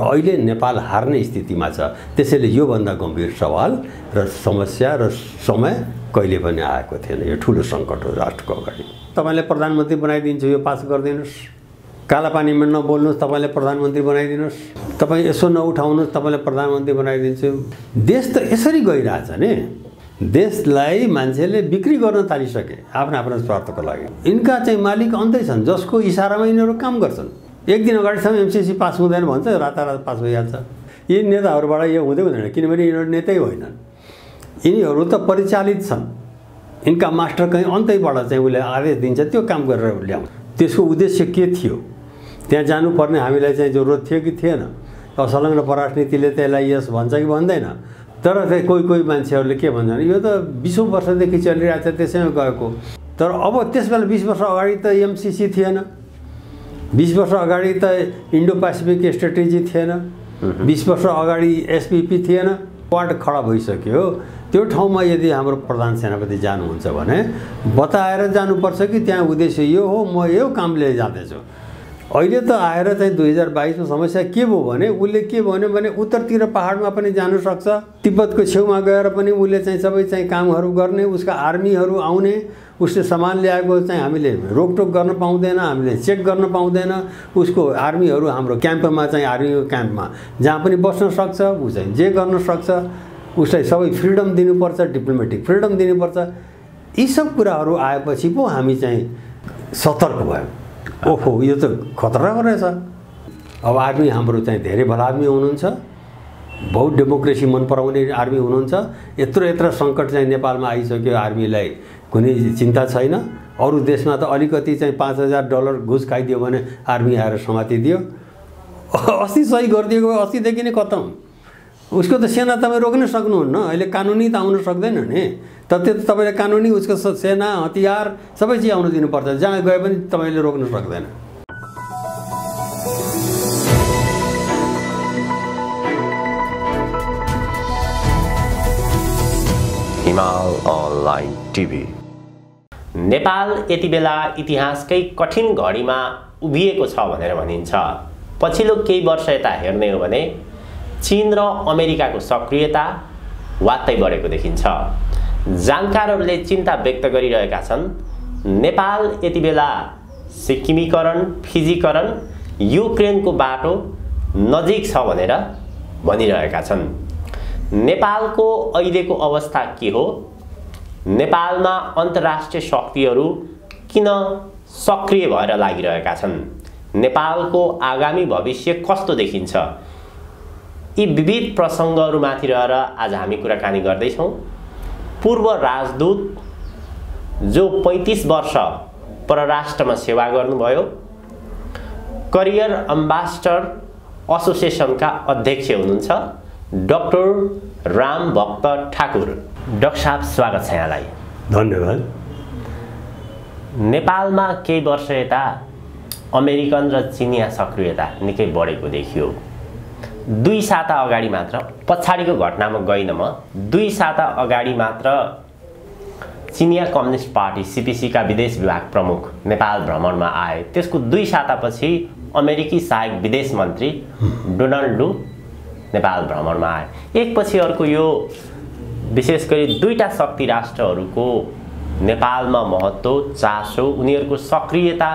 अहिले नेपाल हार्ने स्थितिमा छ। त्यसैले यो भन्दा गम्भीर सवाल र समस्या र समय कहिले पनि आएको थिएन। यो ठुलो सङ्कट हो राष्ट्रको अगाडि। तपाईले प्रधानमन्त्री बनाइदिन्छु, यो पास गरिदिनुस्। कालापानीमा नबोल्नुस्, तपाईले प्रधानमन्त्री बनाइदिनुस्। तपाई यसो नउठाउनुस्, तपाईले प्रधानमन्त्री बनाइदिन्छु। देश त यसरी गइरहेछ नि। देशलाई मान्छेले बिक्री गर्न थालिसके आफ्ना स्वार्थको लागि। यिनका चाहिँ मालिक अन्तै छन् जसको इसारामा यिनीहरू काम गर्छन्। एक दिन अगाडिसम्म एमसीसी पास हुँदैन भन्छ, रातारात पास भइहाल्छ। यी नेताहरूबाट यो हुँदैन, किनभने यिनीहरू नेतै होइनन्। यिनीहरू त परिचालित छन्। यिनका मास्टर कहीँ अन्तैबाट चाहिँ उसले आदेश दिन्छ, त्यो काम गरेर ल्याउँ। त्यसको उद्देश्य के थियो? त्यहाँ जानुपर्ने हामीलाई चाहिँ जरुरत थियो कि थिएन? संलग्न परराष्ट्र नीतिले त्यसलाई यस भन्छ कि भन्दैन? तर कोही मान्छेहरूले के भन्छन्, यो त 20औं वर्षदेखि चलिरहेको छ, त्यसैमा गएको। तर अब त्यसबेला 20 वर्ष अगाडि त एमसीसी थिएन। 20 वर्ष अगाडि त इन्डो पेसिफिक स्ट्रेटेजी थिएन। 20 वर्ष अगाडि एसपीपी थिएन। वार्ड खडा भइसक्यो। त्यो ठाउँमा यदि हाम्रो प्रधान सेनापति जानुहुन्छ भने बताएर जानुपर्छ कि त्यहाँ उद्देश्य यो हो, म यो कामले जाँदैछु। अहिले त आएर चाहिँ 2022 में समस्या के भयो भने उसले के भन्यो भने उत्तरतिर पहाडमा पनि जानु सक्छ। तिब्बतको छेउमा गएर पनि उसले चाहिँ सबै चाहिँ कामहरू गर्ने, उसका आर्मीहरू आउने, उसले सामान ल्याएको चाहिँ हामीले रोकटोक गर्न पाउँदैन, हामीले चेक गर्न पाउँदैन। उसको आर्मीहरू हाम्रो क्याम्पमा चाहिँ आर्मी क्याम्पमा जहाँ पनि बस्न सक्छ, ऊ चाहिँ जे गर्न सक्छ। उसलाई सबै फ्रिडम दिनुपर्छ, डिप्लोमेटिक फ्रिडम दिनुपर्छ। यी सब कुराहरू आएपछि पो हामी चाहिँ सतर्क भयौँ। ओहो, यो त खतरा रहेछ। अब आर्मी हाम्रो चाहिँ धेरै भला आर्मी हुनुहुन्छ, बहुत डेमोक्रेसी मन पराउने आर्मी हुनुहुन्छ। यत्रो सङ्कट चाहिँ नेपालमा आइसक्यो, आर्मीलाई कुनै चिन्ता छैन। अरू देशमा त अलिकति चाहिँ $5000 घुस खाइदियो भने आर्मी आएर समातिदियो। अस्ति सही गरिदिएको, अस्तिदेखि नै खतम। उसको त सेना तपाईँ रोक्न सक्नुहुन्न। अहिले कानुनी त आउन सक्दैन नि। त्यो त तपाईँले कानुनी उसको सेना हतियार सबै चिज आउन दिनुपर्छ। जहाँ गए पनि तपाईँले रोक्न सक्दैन। हिमाल अनलाइन टिभी। नेपाल यति बेला इतिहासकै कठिन घडीमा उभिएको छ भनेर भनिन्छ। पछिल्लो केही वर्ष यता हेर्ने हो भने चीन र अमेरिकाको सक्रियता वात्तै बढेको देखिन्छ। जानकारहरूले चिन्ता व्यक्त गरिरहेका छन्। नेपाल यति बेला सिक्किमीकरण, फिजीकरण, युक्रेनको बाटो नजिक छ भनेर भनिरहेका छन्। नेपालको अहिलेको अवस्था के हो? नेपालमा अन्तर्राष्ट्रिय शक्तिहरू किन सक्रिय भएर लागिरहेका छन्? नेपालको आगामी भविष्य कस्तो देखिन्छ? यी विविध प्रसङ्गहरूमाथि रहेर आज हामी कुराकानी गर्दैछौँ। पूर्व राजदूत जो 35 वर्ष परराष्ट्रमा सेवा गर्नुभयो, करियर एम्बेसडर एसोसिएसनका अध्यक्ष हुनुहुन्छ डाक्टर राम भक्त ठाकुर। डाक्टर साहब, स्वागत छ यहाँलाई। धन्यवाद। नेपालमा केही वर्ष यता अमेरिकन र चिनिया सक्रियता निकै बढेको देखियो। 2 साता अगाडि मात्र, पछाडिको घटनामा गइन म, 2 साता अगाडि मात्र चिनिया कम्युनिस्ट पार्टी सीपीसी का विदेश विभाग प्रमुख नेपाल भ्रमणमा आए। त्यसको 2 सातापछि अमेरिकी सहायक विदेश मन्त्री डोनाल्ड लू नेपाल भ्रमणमा आए। एकपछि अर्को यो विशेष गरी 2टा शक्ति राष्ट्रहरूको नेपालमा महत्त्व, चासो, उनीहरूको सक्रियता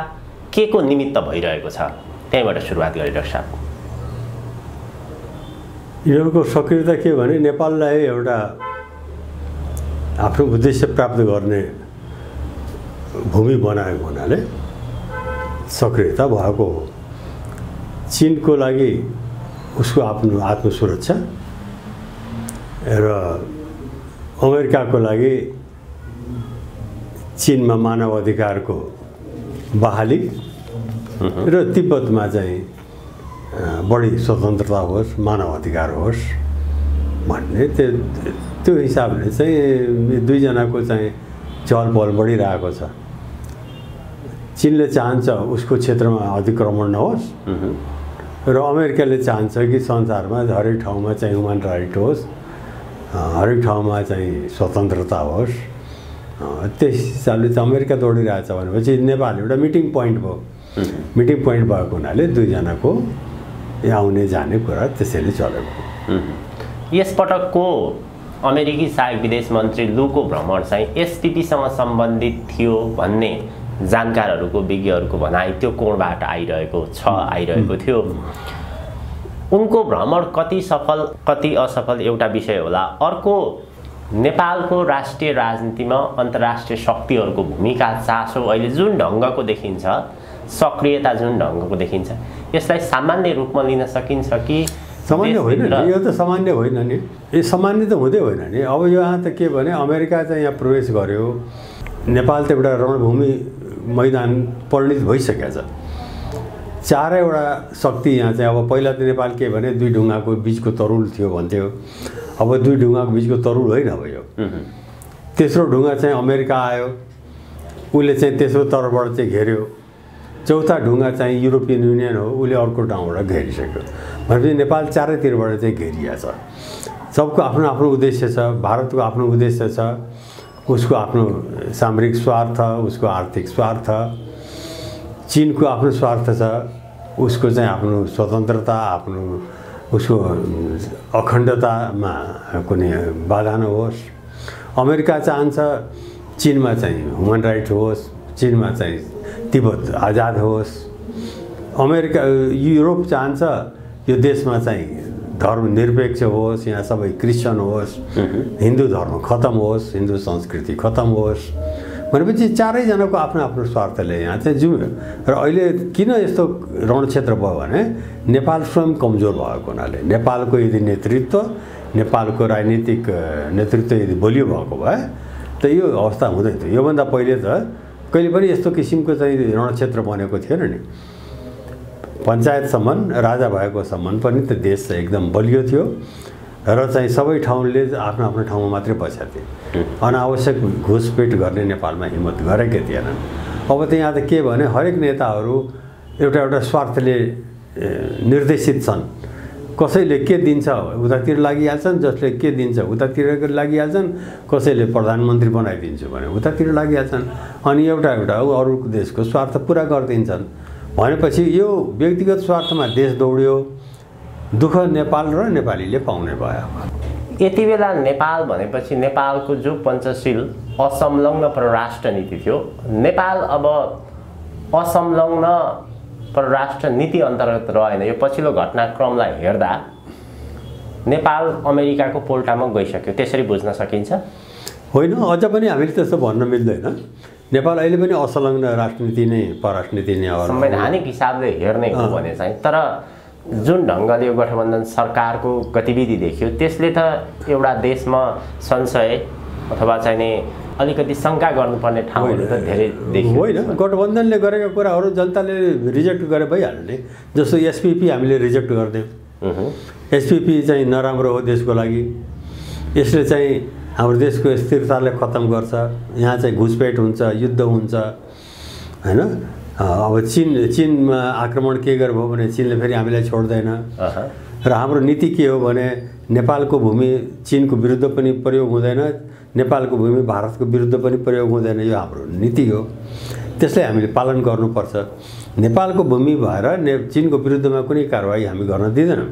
के को निमित्त भइरहेको छ? त्यहीबाट सुरुवात गरे डाक्टर साहब। यिनीहरूको सक्रियता के भने नेपाललाई एउटा आफ्नो उद्देश्य प्राप्त गर्ने भूमि बनाएको हुनाले सक्रियता भएको हो। चीनको लागि उसको आफ्नो आत्मसुरक्षा र अमेरिकाको लागि चीनमा मानव अधिकारको बहाली र तिब्बतमा चाहिँ बढी स्वतन्त्रता होस्, मानव अधिकार होस् भन्ने त्यो हिसाबले चाहिँ 2 जनाको चाहिँ चहल पहल बढिरहेको छ। चीनले चाहन्छ उसको क्षेत्रमा अतिक्रमण नहोस् र अमेरिकाले चाहन्छ कि संसारमा हरेक ठाउँमा चाहिँ ह्युमन राइट होस्, हरेक ठाउँमा चाहिँ स्वतन्त्रता होस्। त्यस हिसाबले चाहिँ अमेरिका दौडिरहेछ भनेपछि नेपाल एउटा मिटिङ पोइन्ट भयो। मिटिङ पोइन्ट भएको हुनाले 2 जनाको आउने जाने कुरा त्यसैले चलेको। यसपटकको अमेरिकी सहायक विदेश मन्त्री लुको भ्रमण चाहिँ एसपिपीसँग सम्बन्धित थियो भन्ने जानकारहरूको विज्ञहरूको भनाइ त्यो कोणबाट आइरहेको थियो। उनको भ्रमण कति सफल कति असफल एउटा विषय होला। अर्को, नेपालको राष्ट्रिय राजनीतिमा अन्तर्राष्ट्रिय शक्तिहरूको भूमिका चासो अहिले जुन ढङ्गको देखिन्छ, सक्रियता जुन ढङ्गको देखिन्छ, यसलाई सामान्य रूपमा लिन सकिन्छ कि सामान्य होइन नि? यो त सामान्य होइन नि, यो सामान्य त हुँदै होइन नि। अब यहाँ त के भने अमेरिका चाहिँ यहाँ प्रवेश गर्यो, नेपाल त एउटा रणभूमि मैदान परिणत भइसकेको छ। चारैवटा शक्ति यहाँ चाहिँ, अब पहिला त नेपाल के भने दुई ढुङ्गाको बिचको तरुल थियो भन्थ्यो, अब दुई ढुङ्गाको बिचको तरुल होइन अब यो। तेस्रो ढुङ्गा चाहिँ अमेरिका आयो, उसले चाहिँ तेस्रो तर्फबाट चाहिँ घेर्यो। चौथा ढुङ्गा चाहिँ युरोपियन युनियन हो, उसले अर्को ठाउँबाट घेरिसक्यो। भनेपछि नेपाल चारैतिरबाट चाहिँ घेरिया छ। सबको आफ्नो आफ्नो उद्देश्य छ। भारतको आफ्नो उद्देश्य छ, उसको आफ्नो सामरिक स्वार्थ, उसको आर्थिक स्वार्थ। चीनको आफ्नो स्वार्थ छ, उसको चाहिँ आफ्नो स्वतन्त्रता, आफ्नो उसको अखण्डतामा कुनै बाधा नहोस्। अमेरिका चाहन्छ चीनमा चाहिँ ह्युमन राइट होस्, चीनमा चाहिँ तिब्बत आजाद होस्। युरोप चाहन्छ यो देशमा चाहिँ धर्मनिरपेक्ष होस्, यहाँ सबै क्रिस्चियन होस्, हिन्दू धर्म खत्तम होस्, हिन्दू संस्कृति खत्तम होस्। भनेपछि चारैजनाको आफ्नो आफ्नो स्वार्थले यहाँ चाहिँ जुम्यो। र अहिले किन यस्तो रणक्षेत्र भयो भने नेपाल स्वयं कमजोर भएको हुनाले, नेपालको यदि नेतृत्व, नेपालको राजनीतिक नेतृत्व यदि बलियो भएको भए त यो अवस्था हुँदैन थियो। योभन्दा पहिले त कहिले पनि यस्तो किसिमको चाहिँ रणक्षेत्र बनेको थिएन नि। पञ्चायतसम्म, राजा भएको सम्म पनि त देश चाहिँ एकदम बलियो थियो र चाहिँ सबै ठाउँले आफ्नो आफ्नो ठाउँमा मात्रै बसेका थिए। अनावश्यक घुसपेट गर्ने नेपालमा हिम्मत गरेकै थिएनन्। अब त यहाँ त के भने हरेक नेताहरू एउटा एउटा स्वार्थले निर्देशित छन्। कसैले के दिन्छ उतातिर लागिहाल्छन्, जसले के दिन्छ उतातिर लागिहाल्छन्, कसैले प्रधानमन्त्री बनाइदिन्छु भने उतातिर लागिहाल्छन्। अनि एउटा एउटा अरू देशको स्वार्थ पुरा गरिदिन्छन्। भनेपछि यो व्यक्तिगत स्वार्थमा देश दौड्यो, दुःख नेपाल र नेपालीले पाउने भयो। यति बेला नेपाल भनेपछि नेपालको जो पञ्चशील असंलग्न परराष्ट्र नीति थियो, नेपाल अब असंलग्न परराष्ट्र नीति अन्तर्गत रहेन। यो पछिल्लो घटनाक्रमलाई हेर्दा नेपाल अमेरिकाको पोल्टामा गइसक्यो, त्यसरी बुझ्न सकिन्छ? होइन, अझ पनि हामीले त्यस्तो भन्न मिल्दैन। नेपाल अहिले पनि असंलग्न राष्ट्रनीति नै परराष्ट्र नीति नै हो, संवैधानिक हिसाबले हेर्ने हो भने चाहिँ। तर जुन ढङ्गले यो गठबन्धन सरकारको गतिविधि देखियो, त्यसले त एउटा देशमा संशय अथवा चाहिँ अलिकति शङ्का गर्नुपर्ने ठाउँहरू त धेरै देखियो। होइन, गठबन्धनले गरेका कुराहरू जनताले रिजेक्ट गरे भइहाल्यो नि। जस्तो एसपिपी हामीले रिजेक्ट गरिदियौँ। एसपिपी चाहिँ नराम्रो हो देशको लागि, यसले चाहिँ हाम्रो देशको स्थिरतालाई खत्तम गर्छ। यहाँ चाहिँ घुसपेट हुन्छ, युद्ध हुन्छ, होइन। अब चीनमा आक्रमण के गर्यो भने चीनले फेरि हामीलाई छोड्दैन। र हाम्रो नीति के हो भने नेपालको भूमि चीनको विरुद्ध पनि प्रयोग हुँदैन, नेपालको भूमि भारतको विरुद्ध पनि प्रयोग हुँदैन। यो हाम्रो नीति हो, त्यसलाई हामीले पालन गर्नुपर्छ। नेपालको भूमि भएर चीनको विरुद्धमा कुनै कारवाही हामी गर्न दिँदैनौँ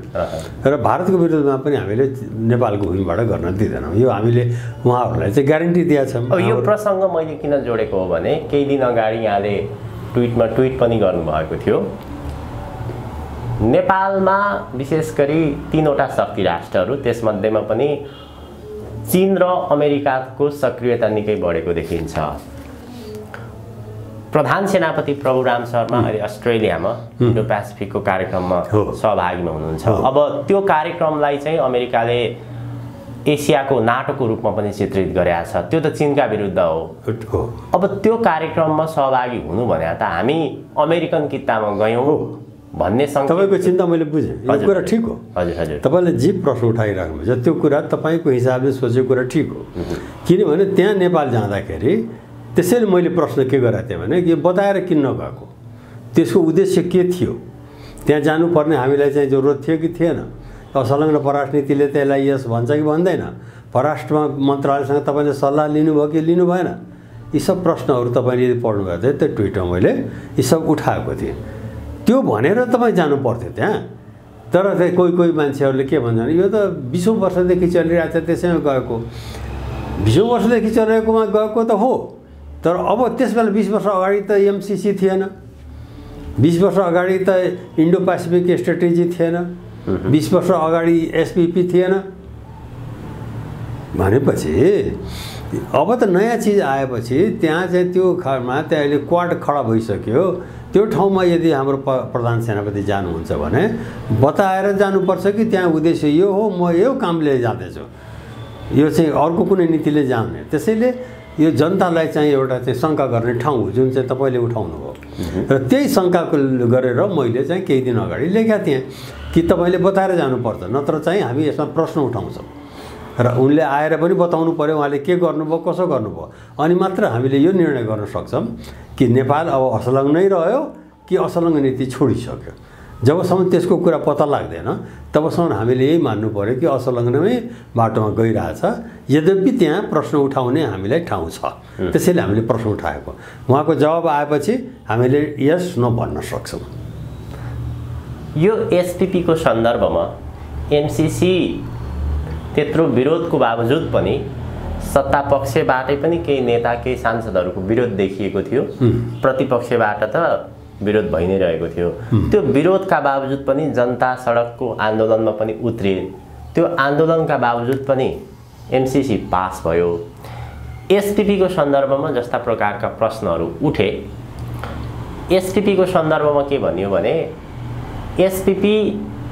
र भारतको विरुद्धमा पनि हामीले नेपालको भूमिबाट गर्न दिँदैनौँ। यो हामीले उहाँहरूलाई चाहिँ ग्यारेन्टी दिएका छौँ। अब यो प्रसङ्ग मैले किन जोडेको हो भने केही दिन अगाडि यहाँले ट्विट पनि गर्नुभएको थियो। नेपालमा विशेष गरी 3वटा शक्ति राष्ट्रहरू, त्यसमध्येमा पनि चीन र अमेरिकाको सक्रियता निकै बढेको देखिन्छ। प्रधान सेनापति प्रभुराम शर्मा अहिले अस्ट्रेलियामा इन्डो पेसिफिकको कार्यक्रममा सहभागी हुनुहुन्छ। अब त्यो कार्यक्रमलाई चाहिँ अमेरिकाले एसियाको नाटोको रूपमा पनि चित्रित गरेका छ। त्यो त चीनका विरुद्ध हो। अब त्यो कार्यक्रममा सहभागी हुनु भने त हामी अमेरिकन कित्तामा गयौँ भन्ने तपाईँको चिन्ता मैले बुझेँ। यो कुरा ठिक हो। हजुर हजुर, तपाईँले जे प्रश्न उठाइराख्नुहुन्छ त्यो कुरा तपाईँको हिसाबले सोचेको कुरा ठिक हो। किनभने त्यहाँ नेपाल जाँदाखेरि त्यसैले मैले प्रश्न के गरेको थिएँ भने यो बताएर किन नगएको, त्यसको उद्देश्य के थियो, त्यहाँ जानुपर्ने हामीलाई चाहिँ जरुरत थियो कि थिएन, असंलग्न परराष्ट्र नीतिले त्यसलाई यस भन्छ कि भन्दैन, परराष्ट्र मन्त्रालयसँग तपाईँले सल्लाह लिनुभयो कि लिनु भएन, यी सब प्रश्नहरू तपाईँले यदि पढ्नुभएको थियो त्यो ट्विटमा मैले यी सब उठाएको थिएँ। त्यो भनेर तपाईँ जानु पर्थ्यो त्यहाँ। तर चाहिँ कोही मान्छेहरूले के भन्छन्, यो त 20औं वर्षदेखि चलिरहेको छ, त्यसैमा गएको। 20औं वर्षदेखि चलिरहेकोमा गएको त हो, तर अब त्यसबेला 20 वर्ष अगाडि त एमसिसी थिएन, 20 वर्ष अगाडि त इन्डो पेसिफिक स्ट्रेटेजी थिएन, 20 वर्ष अगाडि एसपिपी थिएन। भनेपछि अब त नयाँ चिज आएपछि त्यहाँ चाहिँ त्यो खरमा त्यहाँ अहिले क्वाड खडा भइसक्यो। त्यो ठाउँमा यदि हाम्रो प्रधान सेनापति जानुहुन्छ भने बताएर जानुपर्छ कि त्यहाँ उद्देश्य यो हो, म यो कामले जाँदैछु, यो चाहिँ अर्को कुनै नीतिले जान्ने। त्यसैले यो जनतालाई चाहिँ एउटा चाहिँ शङ्का गर्ने ठाउँ जुन चाहिँ तपाईँले उठाउनु भयो, र त्यही शङ्का गरेर मैले चाहिँ केही दिन अगाडि लेखेका थिएँ कि तपाईँले बताएर जानुपर्छ, नत्र चाहिँ हामी यसमा प्रश्न उठाउँछौँ। र उनले आएर पनि बताउनु पर्यो उहाँले के गर्नुभयो, कसो गर्नुभयो, अनि मात्र हामीले यो निर्णय गर्न सक्छौँ कि नेपाल अब असलग्नै रह्यो कि असलग्न नीति छोडिसक्यो। जबसम्म त्यसको कुरा पत्ता लाग्दैन तबसम्म हामीले यही मान्नु पर्यो कि असलग्नमै बाटोमा गइरहेछ। यद्यपि त्यहाँ प्रश्न उठाउने हामीलाई ठाउँ छ, त्यसैले हामीले प्रश्न उठाएको। उहाँको जवाब आएपछि हामीले यस नो भन्न सक्छौँ। यो एसपिपीको सन्दर्भमा एमसिसी त्यत्रो विरोधको बावजुद पनि सत्ता पक्षबाटै पनि केही नेता, केही सांसदहरूको विरोध देखिएको थियो, प्रतिपक्षबाट त विरोध भइ नै रहेको थियो। त्यो विरोधका बावजुद पनि जनता सडकको आन्दोलनमा पनि उत्रिए। त्यो आन्दोलनका बावजुद पनि एमसिसी पास भयो। एसपिपीको सन्दर्भमा जस्ता प्रकारका प्रश्नहरू उठे। एसपिपीको सन्दर्भमा के भनियो भने एसपिपी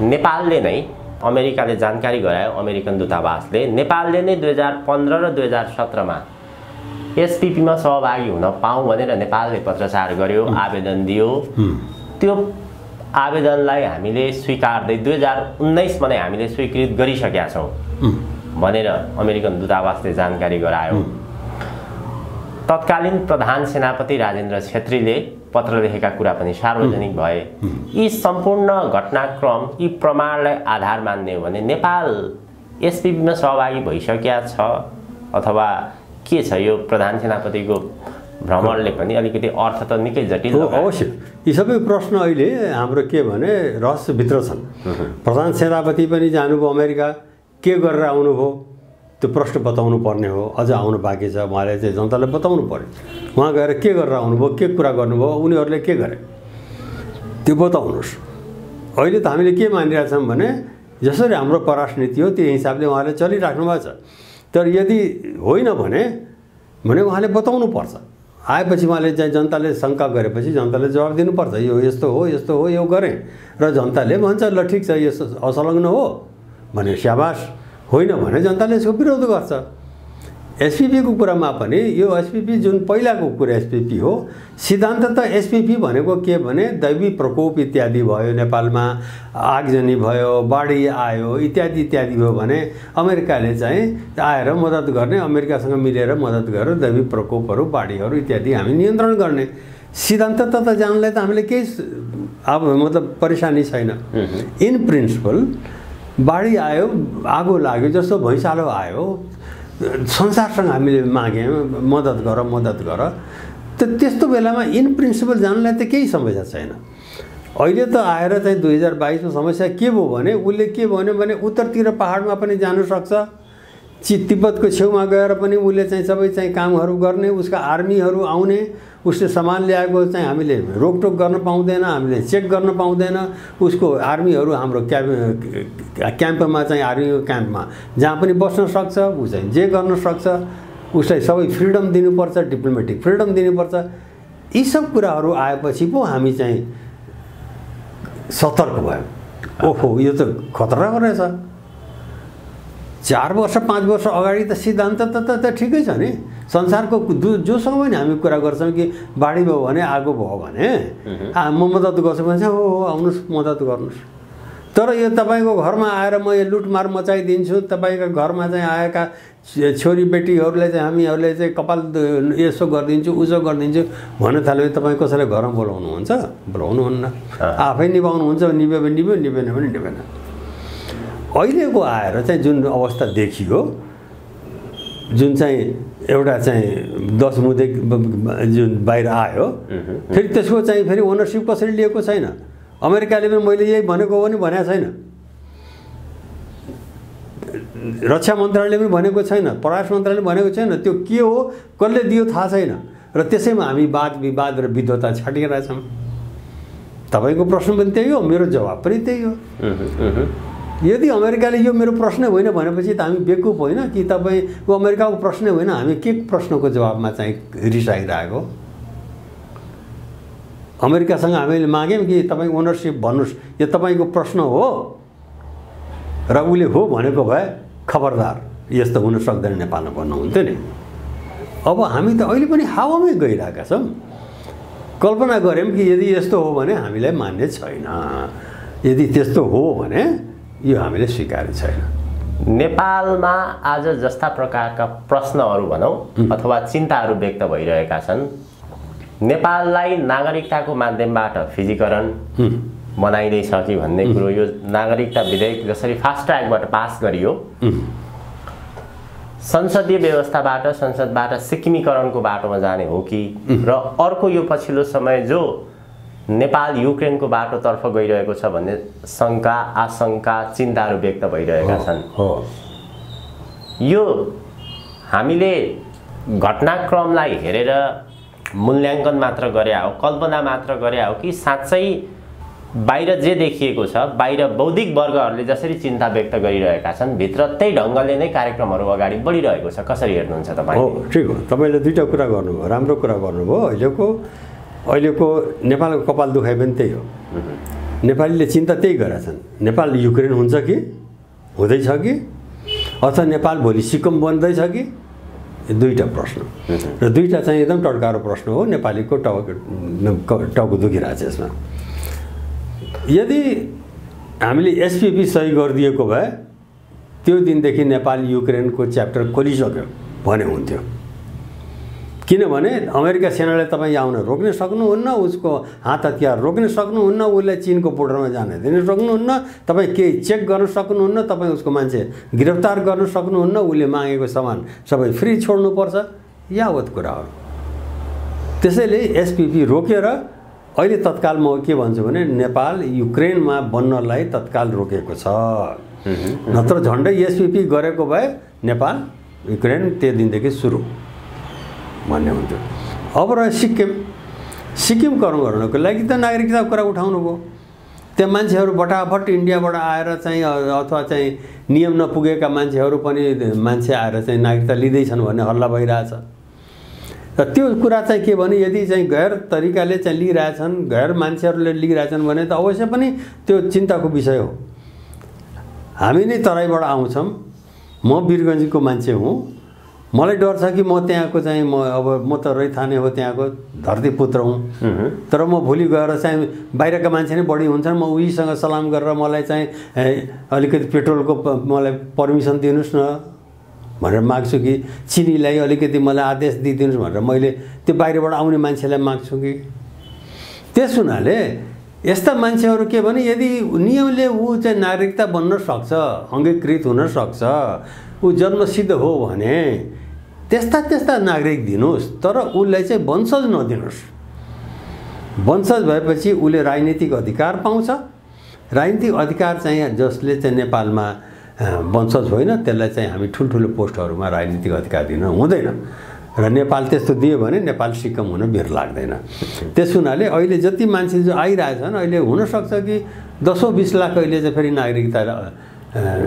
नेपालले नै, अमेरिकाले जानकारी गरायो, अमेरिकन दूतावासले नेपालले नै 2015 र 2017मा एसपिपीमा सहभागी हुन पाऊँ भनेर नेपालले पत्रचार गर्यो, आवेदन दियो। त्यो आवेदनलाई हामीले स्वीकार्दै 2019मा नै हामीले स्वीकृत गरिसकेका छौँ भनेर अमेरिकन दूतावासले जानकारी गरायो। तत्कालीन प्रधान सेनापति राजेन्द्र छेत्रीले पत्र लेखेका कुरा पनि सार्वजनिक भए। यी सम्पूर्ण घटनाक्रम, यी प्रमाणलाई आधार मान्ने हो भने नेपाल एसपिपीमा सहभागी भइसकेका छ अथवा के छ? यो प्रधान सेनापतिको भ्रमणले पनि अलिकति अर्थ त निकै जटिल हो। अवश्य यी सबै प्रश्न अहिले हाम्रो के भने रहस्यभित्र छन्। प्रधान सेनापति पनि जानुभयो अमेरिका, के गरेर आउनुभयो त्यो प्रश्न बताउनु पर्ने हो। अझ आउनु बाँकी छ, उहाँले चाहिँ जनतालाई बताउनु पर्यो। उहाँ गएर के गरेर आउनुभयो, के कुरा गर्नुभयो, उनीहरूले के गरे त्यो बताउनुहोस्। अहिले त हामीले के मानिरहेछौँ भने जसरी हाम्रो परराष्ट्र नीति हो त्यो हिसाबले उहाँले चलिराख्नु भएको छ। तर यदि होइन भने उहाँले बताउनु पर्छ। आएपछि उहाँले चाहिँ जनताले शङ्का गरेपछि जनताले जवाब दिनुपर्छ, यो यस्तो हो, यस्तो हो, यो गरेँ, र जनताले भन्छ ल ठिक छ यो असलग्न हो भने स्याबास, होइन भने जनताले यसको विरोध गर्छ। एसपिपीको कुरामा पनि यो एसपिपी जुन पहिलाको कुरा एसपिपी हो, सिद्धान्त त एसपिपी भनेको के भने दैवी प्रकोप इत्यादि भयो, नेपालमा आगजनी भयो, बाढी आयो इत्यादि इत्यादि भयो भने अमेरिकाले चाहिँ आएर मद्दत गर्ने, अमेरिकासँग मिलेर मद्दत गरेर दैवी प्रकोपहरू, बाढीहरू इत्यादि हामी नियन्त्रण गर्ने। सिद्धान्त त जानलाई त हामीले केही अब मतलब परेशानी छैन। इन प्रिन्सिपल बाढी आयो, आगो लाग्यो, जस्तो भैँचालो आयो, संसारसँग हामीले माग्यौँ मद्दत गर। त्यस्तो बेलामा इन प्रिन्सिपल जानलाई त केही समस्या छैन। अहिले त आएर चाहिँ 2022मा समस्या के भयो भने उसले के भन्यो भने उत्तरतिर पहाडमा पनि जान सक्छ, तिब्बतको छेउमा गएर पनि उसले चाहिँ सबै चाहिँ कामहरू गर्ने, उसका आर्मीहरू आउने, उसले सामान ल्याएको चाहिँ हामीले रोकटोक गर्न पाउँदैन, हामीले चेक गर्न पाउँदैन। उसको आर्मीहरू हाम्रो क्याम्पमा चाहिँ आर्मीको क्याम्पमा जहाँ पनि बस्न सक्छ, ऊ चाहिँ जे गर्न सक्छ, उसलाई सबै फ्रिडम दिनुपर्छ, डिप्लोमेटिक फ्रिडम दिनुपर्छ। यी सब कुराहरू आएपछि पो हामी चाहिँ सतर्क भयौँ। ओहो यो त खतरा रहेछ। 4 वर्ष 5 वर्ष अगाडि त सिद्धान्त त ठिकै छ नि। संसारको जोसँग पनि हामी कुरा गर्छौँ कि बाढी भयो भने, आगो भयो भने म मद्दत गर्छु भने चाहिँ हो आउनुहोस् मद्दत गर्नुहोस्। तर यो तपाईँको घरमा आएर म यो लुटमार मचाइदिन्छु, तपाईँको घरमा चाहिँ आएका छोरी बेटीहरूलाई चाहिँ हामीहरूले चाहिँ कपाल यसो गरिदिन्छु, उसो गरिदिन्छु भन्न थाल्यो भने तपाईँ कसैलाई घरमा बोलाउनुहुन्छ? बोलाउनुहुन्न। आफै निभाउनुहुन्छ, निभ्यो भने निभ्यो, निभेन भने निभेन। अहिलेको आएर चाहिँ जुन अवस्था देखियो, जुन चाहिँ एउटा चाहिँ 10 मुदे जुन बाहिर आयो, फेरि त्यसको चाहिँ फेरि ओनरसिप कसरी लिएको छैन। अमेरिकाले पनि मैले यही भनेको पनि भनेको छैन, रक्षा मन्त्रालयले पनि भनेको छैन, परराष्ट्र मन्त्रालयले भनेको छैन। त्यो के हो, कसले दियो थाहा छैन र त्यसैमा हामी वाद विवाद र विद्वता छाटिरहेछौँ। तपाईँको प्रश्न पनि त्यही हो, मेरो जवाब पनि त्यही हो। यदि अमेरिकाले यो मेरो प्रश्न होइन भनेपछि त हामी बेवकुफ होइन कि तपाईँको अमेरिकाको प्रश्न होइन, हामी के प्रश्नको जवाबमा चाहिँ रिसाइरहेको। अमेरिकासँग हामीले माग्यौँ कि तपाईँ ओनरसिप भन्नुहोस्, यो तपाईँको प्रश्न हो र उसले हो भनेको भए खबरदार यस्तो हुन सक्दैन नेपालमा भन्नुहुन्थ्यो नि। अब हामी त अहिले पनि हावामै गइरहेका छौँ। कल्पना गऱ्यौँ कि यदि यस्तो हो भने हामीलाई मान्ने छैन, यदि त्यस्तो हो भने यो हामीले स्वीकार्य छैन। नेपालमा आज जस्ता प्रकारका प्रश्नहरू भनौँ अथवा चिन्ताहरू व्यक्त भइरहेका छन्, नेपाललाई नागरिकताको माध्यमबाट फिजीकरण बनाइँदैछ कि भन्ने कुरो, यो नागरिकता विधेयक जसरी फास्ट ट्र्याकबाट पास गरियो, संसदीय व्यवस्थाबाट संसदबाट सिक्किमीकरणको बाटोमा जाने हो कि, र अर्को यो पछिल्लो समय जो नेपाल युक्रेनको बाटोतर्फ गइरहेको छ भन्ने शङ्का आशंका चिन्ताहरू व्यक्त भइरहेका छन्। यो हामीले घटनाक्रमलाई हेरेर मूल्याङ्कन मात्र गरे हो, कल्पना मात्र गरे हो कि साँच्चै बाहिर जे देखिएको छ, बाहिर बौद्धिक वर्गहरूले जसरी चिन्ता व्यक्त गरिरहेका छन्, भित्र त्यही ढङ्गले नै कार्यक्रमहरू अगाडि बढिरहेको छ। कसरी हेर्नुहुन्छ तपाईँ? हो, ठिक हो, तपाईँले दुईवटा कुरा गर्नुभयो, राम्रो कुरा गर्नुभयो। अहिलेको नेपालको कपाल दुखाइ पनि त्यही हो। नेपालीले चिन्ता त्यही गरेका छन्, नेपाल युक्रेन हुन्छ कि हुँदैछ कि, अथवा नेपाल भोलि सिक्किम बन्दैछ कि, दुईवटा प्रश्न र दुईवटा चाहिँ एकदम टड्कारो प्रश्न हो। नेपालीको टाउको दुखिरहेछ यसमा। यदि हामीले एसपीपी सही गरिदिएको भए त्यो दिनदेखि नेपाल युक्रेनको च्याप्टर खोलिसक्यो भने हुन्थ्यो। किनभने अमेरिका सेनाले तपाईँ आउन रोक्न सक्नुहुन्न, उसको हात हतियार रोक्न सक्नुहुन्न, उसलाई चीनको बोर्डरमा जान दिन सक्नुहुन्न, तपाईँ केही चेक गर्न सक्नुहुन्न, तपाईँ उसको मान्छे गिरफ्तार गर्न सक्नुहुन्न, उसले मागेको सामान सबै फ्री छोड्नुपर्छ, यावत कुराहरू। त्यसैले एसपीपी रोकेर अहिले तत्काल म के भन्छु भने नेपाल युक्रेनमा बन्नलाई तत्काल रोकेको छ। नत्र झन्डै एसपीपी गरेको भए नेपाल युक्रेन त्यो दिनदेखि सुरु भन्ने हुन्थ्यो। अब रह्यो सिक्किमकरण गर्नको लागि त नागरिकताको कुरा उठाउनु भयो। त्यहाँ मान्छेहरू फटाफट इन्डियाबाट आएर चाहिँ अथवा चाहिँ नियम नपुगेका मान्छेहरू पनि मान्छे आएर चाहिँ नागरिकता लिँदैछन् भन्ने हल्ला भइरहेछ। र त्यो कुरा चाहिँ के भने यदि चाहिँ गैर तरिकाले चाहिँ लिइरहेछन्, गैर मान्छेहरूले लिइरहेछन् भने त अवश्य पनि त्यो चिन्ताको विषय हो। हामी नै तराईबाट आउँछौँ, म वीरगञ्जको मान्छे हुँ, मलाई डर छ कि म त्यहाँको चाहिँ म त रैथाने हो, त्यहाँको धरतीपुत्र हुँ। तर म भोलि गएर चाहिँ बाहिरका मान्छे नै बढी हुन्छन्, म उहीसँग सलाम गरेर मलाई चाहिँ अलिकति पेट्रोलको मलाई पर्मिसन दिनुहोस् न भनेर माग्छु कि चिनीलाई अलिकति मलाई आदेश दिइदिनुहोस् भनेर मैले त्यो बाहिरबाट आउने मान्छेलाई माग्छु कि। त्यस हुनाले यस्ता मान्छेहरू के भने यदि नियमले ऊ चाहिँ नागरिकता बन्न सक्छ, अङ्गीकृत हुन सक्छ, ऊ जन्मसिद्ध हो भने त्यस्ता नागरिक दिनुहोस्, तर उसलाई चाहिँ वंशज नदिनुहोस्। वंशज भएपछि उसले राजनीतिक अधिकार पाउँछ। राजनीतिक अधिकार चाहिँ जसले चाहिँ नेपालमा वंशज होइन त्यसलाई चाहिँ हामी ठुल्ठुलो पोस्टहरूमा राजनीतिक अधिकार दिन हुँदैन। र नेपाल त्यस्तो दियो भने नेपाल सिक्किम हुन बेर लाग्दैन। त्यस हुनाले अहिले जति मान्छे जो आइरहेछन् अहिले हुनसक्छ कि 10-20 लाख अहिले चाहिँ फेरि नागरिकता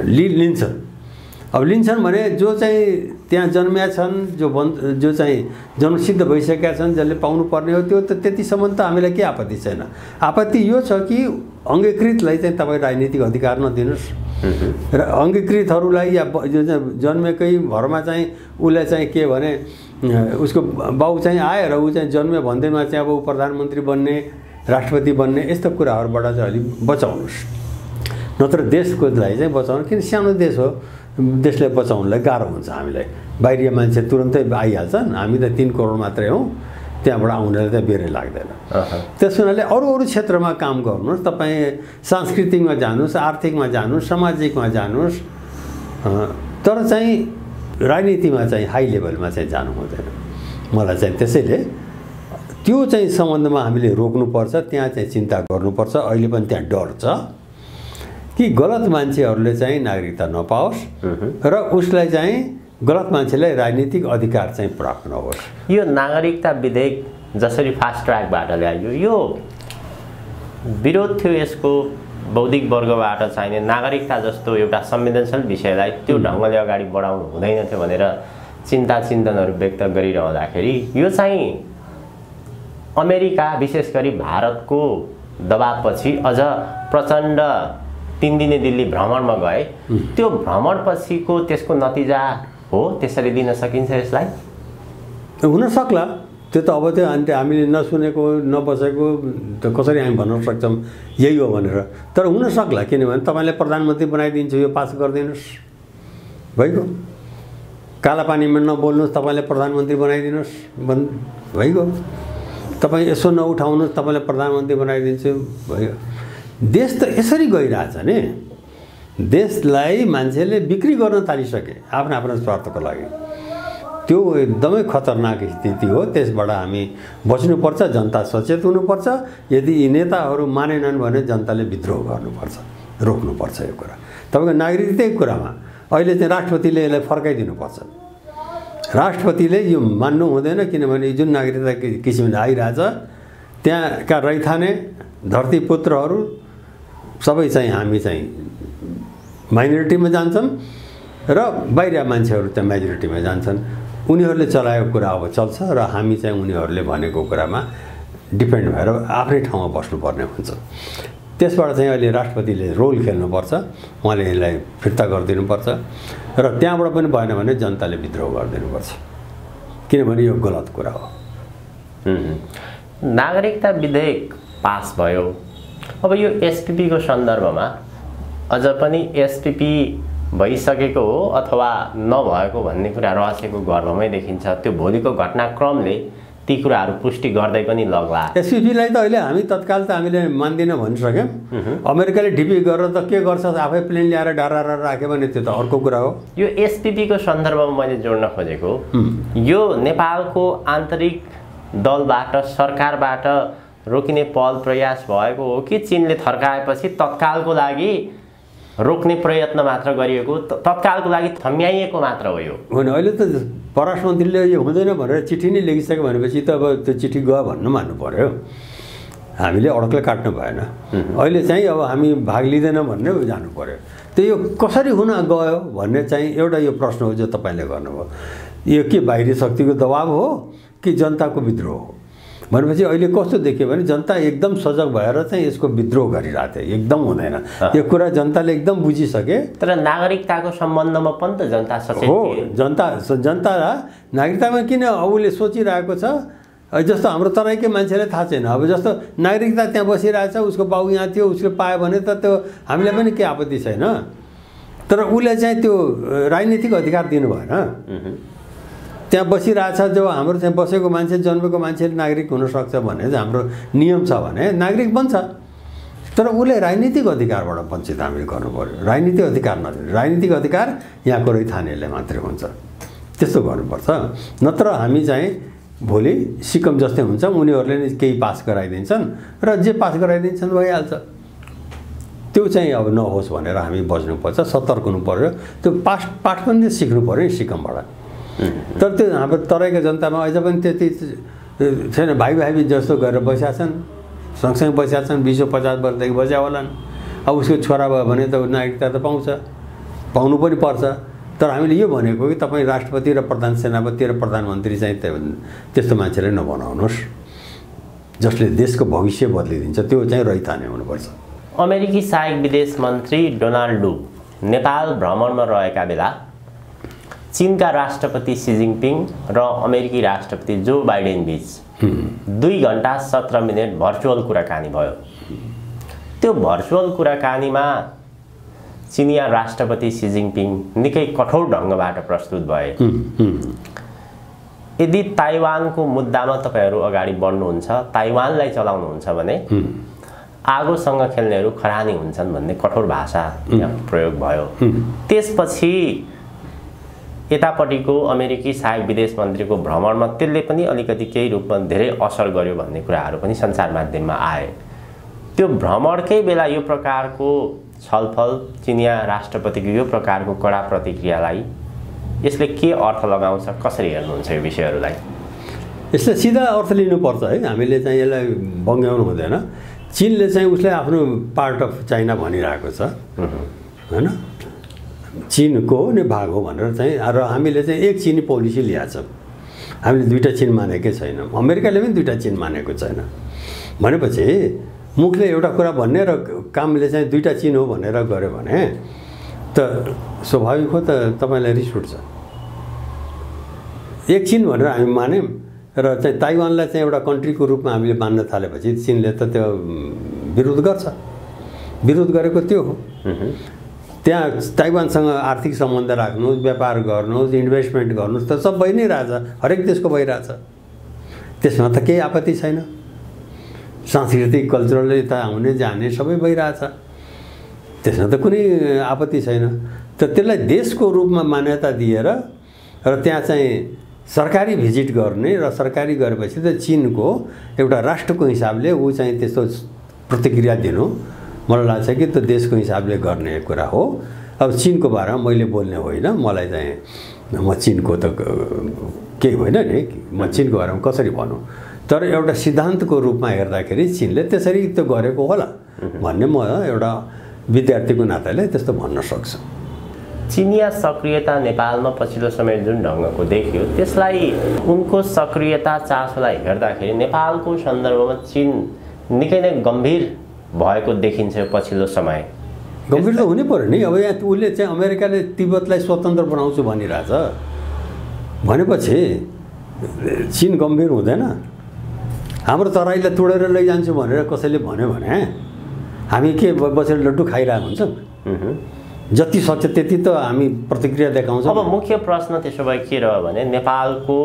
लिन्छन्। अब लिन्छन् भने जो चाहिँ त्यहाँ जन्मिया छन्, जो चाहिँ जन्मसिद्ध भइसकेका छन्, जसले पाउनुपर्ने हो त्यो त त्यतिसम्म त हामीलाई के आपत्ति छैन। आपत्ति यो छ कि अङ्गीकृतलाई चाहिँ तपाईँ राजनीतिक अधिकार नदिनुहोस् र अङ्गीकृतहरूलाई या जो चाहिँ जन्मेकै घरमा चाहिँ उसलाई चाहिँ के भने उसको बाउ चाहिँ आयो र ऊ चाहिँ जन्म्यो भन्दैमा चाहिँ अब ऊ प्रधानमन्त्री बन्ने, राष्ट्रपति बन्ने, यस्तो कुराहरूबाट चाहिँ अलिक बचाउनुहोस्। नत्र देशको लागि चाहिँ बचाउनु, किन सानो देश हो, देशलाई बचाउनलाई गाह्रो हुन्छ हामीलाई। बाहिरिया मान्छे तुरन्तै आइहाल्छन्, हामी त 3 करोड मात्रै हौँ, त्यहाँबाट आउनेलाई त बेरै लाग्दैन। त्यस हुनाले अरू क्षेत्रमा काम गर्नुहोस्, तपाईँ सांस्कृतिकमा जानुहोस्, आर्थिकमा जानुहोस्, सामाजिकमा जानुहोस्, तर चाहिँ राजनीतिमा चाहिँ हाई लेभलमा चाहिँ जानु हुँदैन। मलाई चाहिँ त्यसैले त्यो चाहिँ सम्बन्धमा हामीले रोक्नुपर्छ, त्यहाँ चाहिँ चिन्ता गर्नुपर्छ। अहिले पनि त्यहाँ डर छ कि गलत मान्छेहरूले चाहिँ नागरिकता नपाओस् र उसलाई चाहिँ गलत मान्छेलाई राजनीतिक अधिकार चाहिँ प्राप्त नहोस्। यो नागरिकता विधेयक जसरी फास्ट ट्र्याकबाट ल्याइयो, यो विरोध थियो यसको बौद्धिक वर्गबाट चाहिने नागरिकता जस्तो एउटा संवेदनशील विषयलाई त्यो ढङ्गले अगाडि बढाउनु हुँदैन थियो भनेर चिन्तनहरू व्यक्त गरिरहँदाखेरि यो चाहिँ अमेरिका विशेष गरी भारतको दबावपछि अझ प्रचण्ड 3 दिने दिल्ली भ्रमणमा गए, त्यो भ्रमणपछिको त्यसको नतिजा हो त्यसरी दिन सकिन्छ यसलाई? हुन सक्ला, त्यो त अब त्यो हामीले नसुनेको नबसेको त कसरी हामी भन्न सक्छौँ यही हो भनेर। तर हुन सक्ला, किनभने तपाईँले प्रधानमन्त्री बनाइदिन्छु यो पास गरिदिनुहोस् भइगयो। कालापानीमा नबोल्नुहोस्, तपाईँले प्रधानमन्त्री बनाइदिनुहोस् भइगयो। तपाईँ यसो नउठाउनुहोस्, तपाईँलाई प्रधानमन्त्री बनाइदिन्छु भयो। देश त यसरी गइरहेछ नि। देशलाई मान्छेले बिक्री गर्न थालिसके आफ्नो स्वार्थको लागि। त्यो एकदमै खतरनाक स्थिति हो। त्यसबाट हामी बच्नुपर्छ, जनता सचेत हुनुपर्छ। यदि यी नेताहरू मानेनन् भने जनताले विद्रोह गर्नुपर्छ, रोक्नुपर्छ यो कुरा। तपाईँको नागरिकताकै कुरामा अहिले चाहिँ राष्ट्रपतिले यसलाई फर्काइदिनुपर्छ। राष्ट्रपतिले यो मान्नु हुँदैन, किनभने जुन नागरिकता किसिमले आइरहेछ त्यहाँका रैथाने धरतीपुत्रहरू सबै चाहिँ हामी चाहिँ माइनोरिटीमा जान्छन् र बाहिर मान्छेहरू चाहिँ मेजोरिटीमा जान्छन्। उनीहरूले चलाएको कुरा अब चल्छ र हामी चाहिँ उनीहरूले भनेको कुरामा डिपेन्ड भएर आफ्नै ठाउँमा बस्नुपर्ने हुन्छ। त्यसबाट चाहिँ अहिले राष्ट्रपतिले रोल खेल्नुपर्छ, उहाँले यसलाई फिर्ता गरिदिनुपर्छ र त्यहाँबाट पनि भएन भने जनताले विद्रोह गरिदिनुपर्छ, किनभने यो गलत कुरा हो। नागरिकता विधेयक पास भयो, अब यो एसपीपीको सन्दर्भमा अझ पनि एसपीपी भइसकेको हो अथवा नभएको भन्ने कुरा रहस्यको गर्भमै देखिन्छ। त्यो भोलिको घटनाक्रमले ती कुराहरू पुष्टि गर्दै पनि लग्ला। एसपीपीलाई त अहिले हामी तत्काल त हामीले मान्दिनँ भनिसक्यौँ। अमेरिकाले ढिपी गरेर त के गर्छ, आफै प्लेन ल्याएर डारा राख्यो भने त्यो त अर्को कुरा हो। यो एसपीपीको सन्दर्भमा मैले जोड्न खोजेको यो नेपालको आन्तरिक दलबाट सरकारबाट रोकिने पहल प्रयास भएको हो कि चीनले थर्काएपछि तत्कालको लागि रोक्ने प्रयत्न मात्र गरिएको, तत्कालको लागि थम्याइएको मात्र हो यो? होइन, अहिले त परराष्ट्र मन्त्रीले यो हुँदैन भनेर चिठी नै लेखिसक्यो भनेपछि त अब त्यो चिठी गयो भन्नु मान्नु पर्यो। हामीले अडकले काट्नु भएन। अहिले चाहिँ अब हामी भाग लिँदैन भन्ने जानु पर्यो। त्यो यो कसरी हुन गयो भन्ने चाहिँ एउटा यो प्रश्न हो जो तपाईँले गर्नुभयो। यो के बाहिरी शक्तिको दबाब हो कि जनताको विद्रोह हो भनेपछि अहिले कस्तो देखियो भने जनता एकदम सजग भएर चाहिँ यसको विद्रोह गरिरहेको थियो। एकदम हुँदैन यो कुरा, जनताले एकदम बुझिसके। तर नागरिकताको सम्बन्धमा पनि त जनता सचेत हो। जनता नागरिकतामा किन उसले सोचिरहेको छ, जस्तो हाम्रो तराईकै मान्छेलाई थाहा छैन। अब जस्तो नागरिकता त्यहाँ बसिरहेछ, उसको बाउ यहाँ थियो, उसले पायो भने त त्यो हामीलाई पनि केही आपत्ति छैन। तर उसले चाहिँ त्यो राजनीतिक अधिकार दिनु भएन। त्यहाँ बसिरहेछ जो हाम्रो चाहिँ बसेको मान्छे, जन्मेको मान्छेले नागरिक हुनसक्छ भने हाम्रो नियम छ भने नागरिक बन्छ। तर उसले राजनीतिक अधिकारबाट वञ्चित हामीले गर्नु पर्यो। राजनीतिक अधिकार नदिनु, राजनीतिक अधिकार यहाँको रैथानेले मात्रै हुन्छ, त्यस्तो गर्नुपर्छ। नत्र हामी चाहिँ भोलि सिक्किम जस्तै हुन्छौँ, उनीहरूले नै केही पास गराइदिन्छन् र जे पास गराइदिन्छन् भइहाल्छ। त्यो चाहिँ अब नहोस् भनेर हामी बज्नुपर्छ, सतर्क हुनु पर्यो। त्यो पाठ पनि सिक्नु पर्यो नि सिक्किमबाट। तर त्यो हाम्रो तराईको जनतामा अझ पनि त्यति छैन। भाइ जस्तो गरेर बसेका छन्, सँगसँगै बसेका छन्, 20-50 वर्षदेखि बसेका होलान्। अब उसको छोरा भयो भने त नागरिकता त पाउनु पनि पर्छ। तर हामीले यो भनेको कि तपाईँ राष्ट्रपति र प्रधान सेनापति र प्रधानमन्त्री चाहिँ त्यस्तो मान्छेलाई नबनाउनुहोस् जसले देशको भविष्य बदलिदिन्छ। त्यो चाहिँ रैथाने हुनुपर्छ। अमेरिकी सहायक विदेश मन्त्री डोनाल्ड लु नेपाल भ्रमणमा रहेका बेला चीनका राष्ट्रपति सी जिनपिङ र अमेरिकी राष्ट्रपति जो बाइडेन बीच 2 घण्टा 17 मिनट भर्चुअल कुराकानी भयो। त्यो भर्चुअल कुराकानीमा चिनिया राष्ट्रपति सी जिनपिङ निकै कठोर ढङ्गबाट प्रस्तुत भए। यदि ताइवानको मुद्दामा तपाईँहरू अगाडि बढ्नुहुन्छ, ताइवानलाई चलाउनुहुन्छ भने आगोसँग खेल्नेहरू खरानी हुन्छन् भन्ने कठोर भाषा यहाँ प्रयोग भयो। त्यसपछि यतापट्टिको अमेरिकी सहायक विदेश मन्त्रीको भ्रमणमा त्यसले पनि अलिकति केही रूपमा धेरै असर गर्यो भन्ने कुराहरू पनि सञ्चार माध्यममा आए। त्यो भ्रमणकै बेला यो प्रकारको छलफल, चिनिया राष्ट्रपतिको यो प्रकारको कडा प्रतिक्रियालाई यसले के अर्थ लगाउँछ, कसरी हेर्नुहुन्छ यो विषयहरूलाई? यसले सिधा अर्थ लिनुपर्छ है, हामीले चाहिँ यसलाई बङ्ग्याउनु हुँदैन। चीनले चाहिँ उसलाई आफ्नो पार्ट अफ चाइना भनिरहेको छ हैन, चीनको नै भाग हो भनेर चाहिँ, र हामीले चाहिँ एक चीनी पोलिसी ल्याएको छ। हामीले दुईटा चीन मानेकै छैनौँ, अमेरिकाले पनि दुईटा चीन मानेको छैन। भनेपछि मुखले एउटा कुरा भन्ने र कामले चाहिँ दुईटा चीन हो भनेर गर्यो भने त स्वाभाविक हो त तपाईँलाई रिस उठ्छ। एक चीन भनेर हामी मान्यौँ र चाहिँ ताइवानलाई चाहिँ एउटा कन्ट्रीको रूपमा हामीले मान्न थालेपछि चीनले त त्यो विरोध गर्छ। विरोध गरेको त्यो हो। त्यहाँ ताइवानसँग आर्थिक सम्बन्ध राख्नुहोस्, व्यापार गर्नुहोस्, इन्भेस्टमेन्ट गर्नुहोस् त सब भइ नै रहेछ, हरेक देशको भइरहेछ। त्यसमा त केही आपत्ति छैन। सांस्कृतिक कल्चरल यता आउने जाने सबै भइरहेछ, त्यसमा त कुनै आपत्ति छैन। त त्यसलाई देशको रूपमा मान्यता दिएर र त्यहाँ चाहिँ सरकारी भिजिट गर्ने र सरकारी गरेपछि त चीनको एउटा राष्ट्रको हिसाबले ऊ चाहिँ त्यस्तो प्रतिक्रिया दिनु मलाई लाग्छ कि त्यो देशको हिसाबले गर्ने कुरा हो। अब चीनको बारेमा मैले बोल्ने होइन, मलाई चाहिँ म चीनको त केही होइन नि, म चीनको बारेमा कसरी भनौँ, तर एउटा सिद्धान्तको रूपमा हेर्दाखेरि चीनले त्यसरी त्यो गरेको होला भन्ने म एउटा विद्यार्थीको नाताले त्यस्तो भन्न सक्छु। चिनिया सक्रियता नेपालमा पछिल्लो समय जुन ढङ्गको देखियो, त्यसलाई उनको सक्रियता चासोलाई हेर्दाखेरि नेपालको सन्दर्भमा चीन निकै नै गम्भीर भएको देखिन्छ पछिल्लो समय। गम्भीर त हुनै पर्यो नि। अब यहाँ उसले चाहिँ अमेरिकाले तिब्बतलाई स्वतन्त्र बनाउँछु भनिरहेछ भनेपछि चीन गम्भीर हुँदैन? हाम्रो तराईलाई तोडेर लैजान्छु भनेर कसैले भन्यो भने हामी के बसेर लड्डु खाइरहेको हुन्छौँ? जति सक्छ त्यति त हामी प्रतिक्रिया देखाउँछौँ। अब मुख्य प्रश्न त्यसो भए के रह्यो भने नेपालको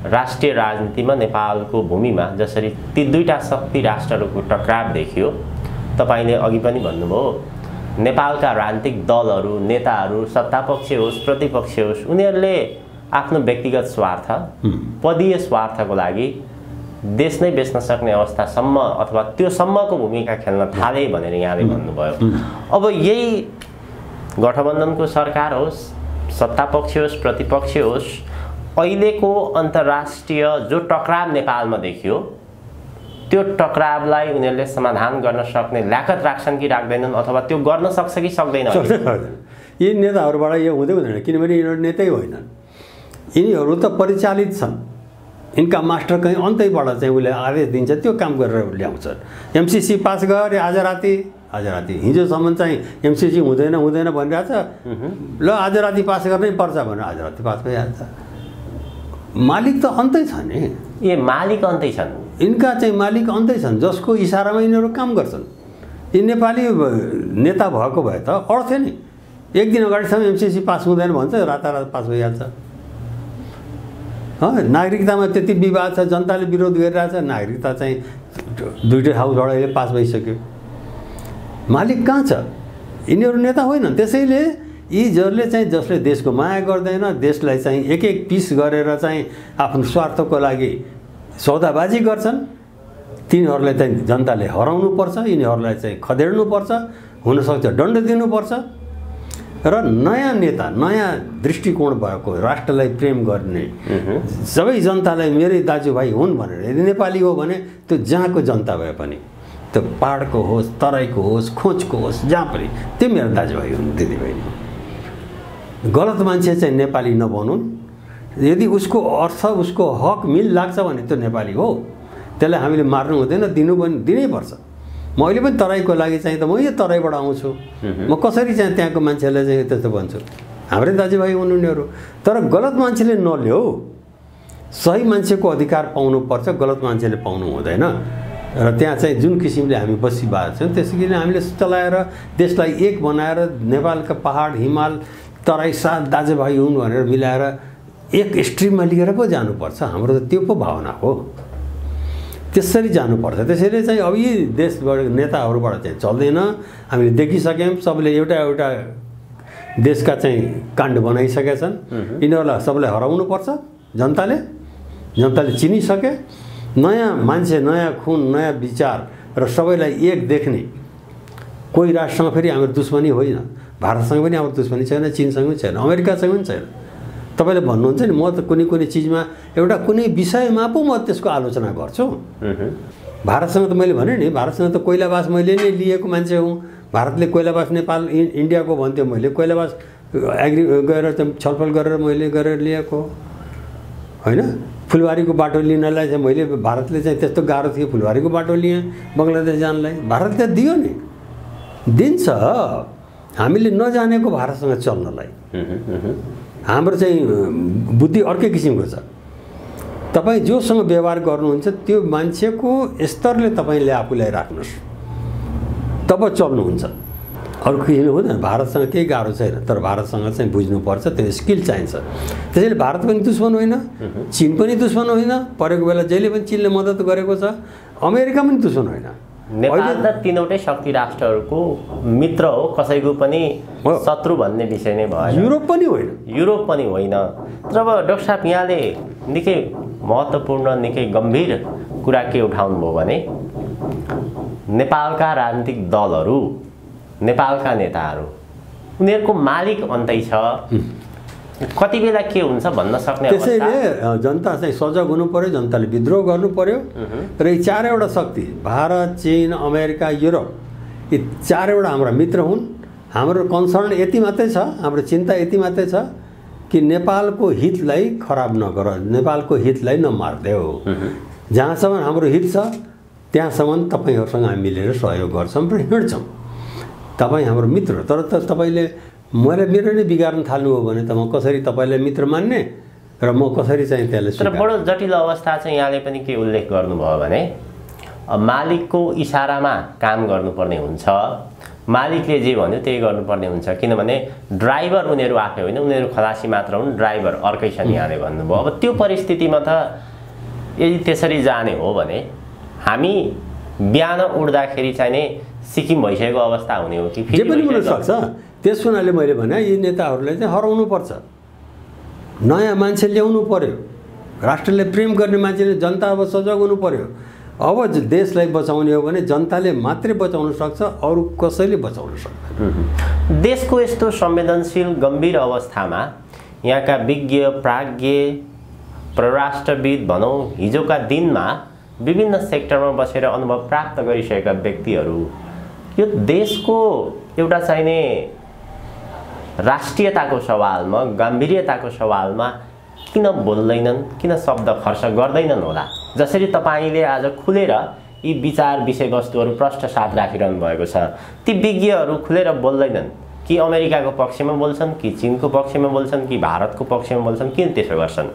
राष्ट्रिय राजनीतिमा, नेपालको भूमिमा जसरी ती दुईटा शक्ति राष्ट्रहरूको टकराव देखियो, तपाईँले अघि पनि भन्नुभयो नेपालका राजनीतिक दलहरू, नेताहरू, सत्तापक्ष होस् प्रतिपक्ष होस्, उनीहरूले आफ्नो व्यक्तिगत स्वार्थ, पदीय स्वार्थको लागि देश नै बेच्न सक्ने अवस्थासम्म अथवा त्यो सम्मको भूमिका खेल्न थाले भनेर यहाँले भन्नुभयो। अब यही गठबन्धनको सरकार होस्, सत्तापक्ष होस् प्रतिपक्ष होस्, अहिलेको अन्तर्राष्ट्रिय जो टकराव नेपालमा देखियो त्यो टकरावलाई उनीहरूले समाधान गर्न सक्ने ल्याकत राख्छन् कि राख्दैनन्, अथवा त्यो गर्न सक्छ कि सक्दैन? यी नेताहरूबाट यो हुँदै हुँदैन, किनभने यिनीहरू नेतै होइनन्, यिनीहरू त परिचालित छन्। इनका मास्टर कहीँ अन्तैबाट चाहिँ उसले आदेश दिन्छ, त्यो काम गरेर ल्याउँछन्। एमसिसी पास गरे आज राति हिजोसम्म चाहिँ एमसिसी हुँदैन भनिरहेछ, ल आज राति पास गर्नै पर्छ भनेर आज राति पास भइहाल्छ। मालिक त अन्तै छ नि। ए मालिक अन्तै छन्, यिनका चाहिँ मालिक अन्तै छन् जसको इसारामा यिनीहरू काम गर्छन्। यी नेपाली नेता भएको भए त अर्थ्यो नि, एक दिन अगाडिसम्म एमसिसी पास हुँदैन भन्छ, रातारात पास भइहाल्छ। नागरिकतामा त्यति विवाद छ, जनताले विरोध गरिरहेछ, नागरिकता चाहिँ दुईटै हाउसबाट अहिले पास भइसक्यो। मालिक कहाँ छ? यिनीहरू नेता होइनन्। त्यसैले यी जसले चाहिँ जसले देशको माया गर्दैन, देशलाई चाहिँ एक एक पिस गरेर चाहिँ आफ्नो स्वार्थको लागि सौदाबाजी गर्छन्, तिनीहरूलाई चाहिँ जनताले हराउनुपर्छ, यिनीहरूलाई चाहिँ खदेड्नुपर्छ, हुनसक्छ दण्ड दिनुपर्छ। र नयाँ नेता, नयाँ दृष्टिकोण भएको, राष्ट्रलाई प्रेम गर्ने, सबै जनतालाई मेरै दाजुभाइ हुन् भनेर, यदि नेपाली हो भने त्यो जहाँको जनता भए पनि, त्यो पहाडको होस्, तराईको होस्, खोजको होस्, जहाँ पनि त्यो मेरो दाजुभाइ हुन्, दिदीबहिनी। गलत मान्छे चाहिँ नेपाली नबनुन्। यदि उसको अर्थ, उसको हक मिल लाग्छ भने त्यो नेपाली हो, त्यसलाई हामीले मार्नु हुँदैन, दिनु पनि दिनैपर्छ। म अहिले पनि तराईको लागि चाहिँ त म यो तराईबाट आउँछु, म कसरी चाहिँ त्यहाँको मान्छेलाई चाहिँ त्यस्तो भन्छु, हाम्रै दाजुभाइ हुनु उनीहरू। तर गलत मान्छेले नल्याऊ, सही मान्छेको अधिकार पाउनुपर्छ, गलत मान्छेले पाउनु हुँदैन। र त्यहाँ चाहिँ जुन किसिमले हामी बसिरहेको छौँ त्यसैले हामीले चलाएर देशलाई एक बनाएर नेपालका पहाड, हिमाल, तराई साथ दाजुभाइ हुन् भनेर मिलाएर एक स्ट्रिममा लिएर पो जानुपर्छ। हाम्रो त त्यो पो भावना हो, त्यसरी जानुपर्छ। त्यसैले चाहिँ अब यी देशबाट नेताहरूबाट चाहिँ चल्दैन। हामीले देखिसक्यौँ, सबले एउटा एउटा देशका चाहिँ काण्ड बनाइसकेका छन्। यिनीहरूलाई सबैलाई हराउनुपर्छ। जनताले चिनिसके। नयाँ मान्छे, नयाँ खुन, नयाँ विचार र सबैलाई एक देख्ने कोही राष्ट्रसँग फेरि हाम्रो दुश्मनी होइन। भारतसँग पनि हाम्रो दुश्मनी छैन, चीनसँग पनि छैन, अमेरिकासँग पनि छैन। तपाईँले भन्नुहुन्छ नि, म त कुनै चिजमा एउटा कुनै विषयमा पो म त्यसको आलोचना गर्छु। भारतसँग त मैले भने नि, भारतसँग त कोइलावास मैले नै लिएको मान्छे हुँ। भारतले कोइलावास नेपाल इन्डियाको भन्थ्यो, मैले कोइलावास गएर छलफल गरेर मैले गरेर लिएको होइन। फुलबारीको बाटो लिनलाई चाहिँ मैले, भारतले चाहिँ त्यस्तो गाह्रो थियो, फुलबारीको बाटो लिएँ बङ्गलादेश जानलाई। भारतले दियो नि, दिन्छ। हामीले नजानेको भारतसँग चल्नलाई हाम्रो चाहिँ बुद्धि अर्कै किसिमको छ। तपाईँ जोसँग व्यवहार गर्नुहुन्छ त्यो मान्छेको स्तरले तपाईँले आफूलाई राख्नुहोस्, तब चल्नुहुन्छ। अरू किसिमले हुँदैन। भारतसँग केही गाह्रो छैन, तर भारतसँग चाहिँ बुझ्नुपर्छ, त्यो स्किल चाहिन्छ। त्यसैले भारत पनि दुश्मन होइन, चीन पनि दुश्मन होइन। परेको बेला जहिले पनि चीनले मद्दत गरेको छ। अमेरिका पनि दुश्मन होइन। नेपाल त तीनवटै शक्ति राष्ट्रहरूको मित्र हो, कसैको पनि शत्रु भन्ने विषय नै भयो। युरोप पनि होइन। तर अब डाक्टर साहब यहाँले निकै महत्त्वपूर्ण, निकै गम्भीर कुरा के उठाउनु भयो भने नेपालका राजनीतिक दलहरू, नेपालका नेताहरू, उनीहरूको मालिक अन्तै छ। कति बेला के हुन्छ भन्न सक्ने अवस्था। त्यसैले जनता चाहिँ सजग हुनु पर्यो, जनताले विद्रोह गर्नु पर्यो। र यी चारवटा शक्ति, भारत, चीन, अमेरिका, युरोप, यी चारवटा हाम्रा मित्र हुन्। हाम्रो कन्सर्न यति मात्रै छ, हाम्रो चिन्ता यति मात्रै छ कि नेपालको हितलाई खराब नगर, नेपालको हितलाई नमार्देऊ। जहाँसम्म हाम्रो हित छ त्यहाँसम्म तपाईँहरूसँग हामी मिलेर सहयोग गर्छौँ र हिँड्छौँ। तपाईँ हाम्रो मित्र। तर त तपाईँले मेरो नै बिगार्न थाल्नु हो भने त म कसरी तपाईँलाई मित्र मान्ने र म कसरी चाहिँ त्यसलाई। तर बडो जटिल अवस्था चाहिँ यहाँले पनि के उल्लेख गर्नुभयो भने मालिकको इसारामा काम गर्नुपर्ने हुन्छ। मालिकले जे भन्यो त्यही गर्नुपर्ने हुन्छ, किनभने ड्राइभर उनीहरू आफै होइन, उनीहरू खलासी मात्र हुन्, ड्राइभर अर्कै छन् यहाँले भन्नुभयो। अब त्यो परिस्थितिमा त यदि त्यसरी जाने हो भने हामी बिहान उड्दाखेरि चाहिँ नै सिक्किम भइसकेको अवस्था हुने हो कि जे पनि हुन सक्छ। त्यस हुनाले मैले भने यी नेताहरूलाई चाहिँ हराउनुपर्छ, नयाँ मान्छे ल्याउनु पर्यो, राष्ट्रले प्रेम गर्ने मान्छेले, जनता अब सजग हुनु पर्यो। अब देशलाई बचाउने हो भने जनताले मात्रै बचाउन सक्छ, अरू कसैले बचाउन सक्दैन। देशको यस्तो संवेदनशील गम्भीर अवस्थामा यहाँका विज्ञ, प्राज्ञ, परराष्ट्रविद भनौँ, हिजोका दिनमा विभिन्न सेक्टरमा बसेर अनुभव प्राप्त गरिसकेका व्यक्तिहरू यो देशको एउटा चाहिने राष्ट्रियताको सवालमा, गाम्भीर्यताको सवालमा किन बोल्दैनन्, किन शब्द खर्च गर्दैनन् होला? जसरी तपाईँले आज खुलेर यी विचार विषयवस्तुहरू प्रष्ट साथ राखिरहनु भएको छ, ती विज्ञहरू खुलेर बोल्दैनन् कि अमेरिकाको पक्षमा बोल्छन्, कि चीनको पक्षमा बोल्छन्, कि भारतको पक्षमा बोल्छन्? किन त्यसो गर्छन्?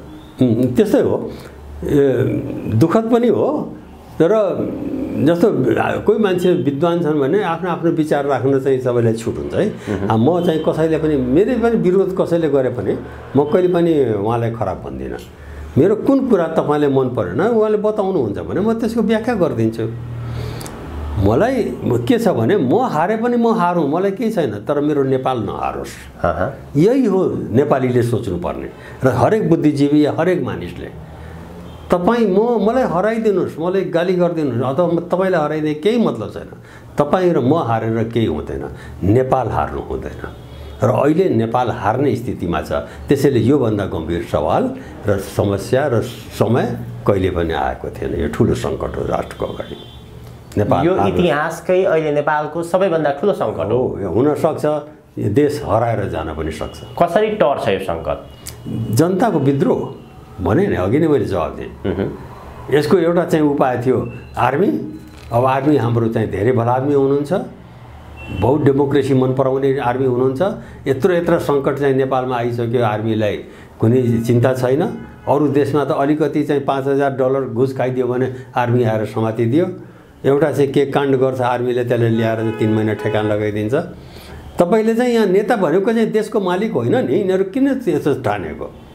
त्यस्तै हो, दुःखद पनि हो। तर जस्तो कोही मान्छे विद्वान छन् भने आफ्नो आफ्नो विचार राख्न चाहिँ सबैलाई छुट हुन्छ है। म चाहिँ कसैले पनि, मेरो पनि विरोध कसैले गरे पनि म कहिले पनि उहाँलाई खराब भन्दिनँ। मेरो कुन कुरा तपाईँले मन परेन उहाँले बताउनुहुन्छ भने म त्यसको व्याख्या गरिदिन्छु। मलाई के छ भने म हारे पनि म हारौँ, मलाई केही छैन, तर मेरो नेपाल नहारोस्। यही हो नेपालीले सोच्नुपर्ने र हरेक बुद्धिजीवी या हरेक मानिसले। तपाईँ मलाई हराइदिनुहोस्, मलाई गाली गरिदिनुहोस्, अथवा तपाईँलाई हराइदिए केही मतलब छैन। तपाईँ र म हारेर केही हुँदैन, नेपाल हार्नु हुँदैन। र अहिले नेपाल हार्ने स्थितिमा छ। त्यसैले योभन्दा गम्भीर सवाल र समस्या र समय कहिले पनि आएको थिएन। यो ठुलो सङ्कट हो राष्ट्रको अगाडि। नेपाल यो इतिहासकै अहिले नेपालको सबैभन्दा ठुलो सङ्कट हो। हुनसक्छ देश हराएर जान पनि सक्छ। कसरी टर्छ यो सङ्कट? जनताको विद्रोह भने नि, अघि नै मैले जवाब दिएँ। यसको एउटा चाहिँ उपाय थियो आर्मी। अब आर्मी हाम्रो चाहिँ धेरै भला आर्मी हुनुहुन्छ, बहुत डेमोक्रेसी मन पराउने आर्मी हुनुहुन्छ। यत्रो सङ्कट चाहिँ नेपालमा आइसक्यो, आर्मीलाई कुनै चिन्ता छैन। अरू देशमा त अलिकति चाहिँ $5000 घुस खाइदियो भने आर्मी आएर समातिदियो। एउटा चाहिँ के काण्ड गर्छ आर्मीले, त्यसले ल्याएर 3 महिना ठेकान लगाइदिन्छ। तपाईँले चाहिँ यहाँ नेता भनेको चाहिँ देशको मालिक होइन नि, यिनीहरू किन त्यसो ठानेको?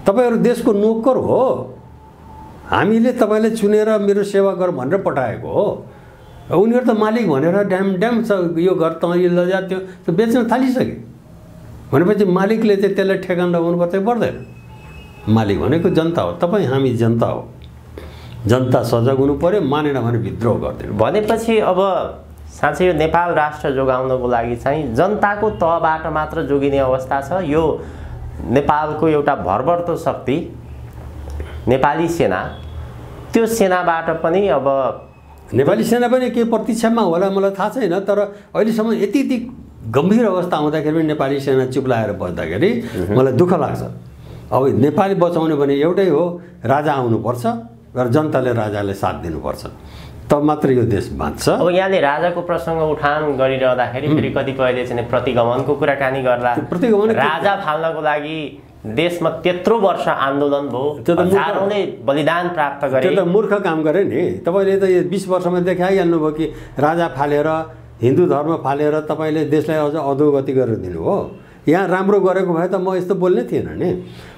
तपाईँहरू देशको नोकर हो। हामीले तपाईँलाई चुनेर मेरो सेवा गर भनेर पठाएको हो। उनीहरू त मालिक भनेर ड्याम यो घर त यो लजा त्यो बेच्न थालिसके। भनेपछि मालिकले चाहिँ त्यसलाई ठेगान लगाउनु पर्छ पर्दैन? मालिक भनेको जनता हो, तपाईँ हामी जनता हो। जनता सजग हुनु पर्यो, मानेन भने विद्रोह गरिदिनु। भनेपछि अब साँच्चै यो नेपाल राष्ट्र जोगाउनको लागि चाहिँ जनताको तहबाट मात्र जोगिने अवस्था छ। यो नेपालको एउटा भरपर्दो शक्ति नेपाली सेना, त्यो सेनाबाट पनि अब नेपाली सेना पनि के प्रतीक्षामा होला मलाई थाहा छैन, तर अहिलेसम्म यति गम्भीर अवस्था आउँदाखेरि पनि नेपाली सेना चुप्लाएर बस्दाखेरि मलाई दुःख लाग्छ। अब नेपाली बचाउने भने एउटै हो, राजा आउनुपर्छ र जनताले राजालाई साथ दिनुपर्छ, तब मात्र यो देश बाँच्छ। अब यहाँले राजाको प्रसङ्ग उठान गरिरहँदाखेरि फेरि कतिपयले चाहिँ प्रतिगमनको कुराकानी गर्ला। प्रतिगमन राजा फाल्नको लागि देशमा त्यत्रो वर्ष आन्दोलन भयो, हजारौँले बलिदान प्राप्त गरे। त्यो त मूर्ख काम गरे नि। तपाईँले त यो 20 वर्षमा देखाइहाल्नु भयो कि राजा फालेर, हिन्दू धर्म फालेर तपाईँले देशलाई अझ अधोगति गरेर दिनुभयो। यहाँ राम्रो गरेको भए त म यस्तो बोल्ने थिएन नि।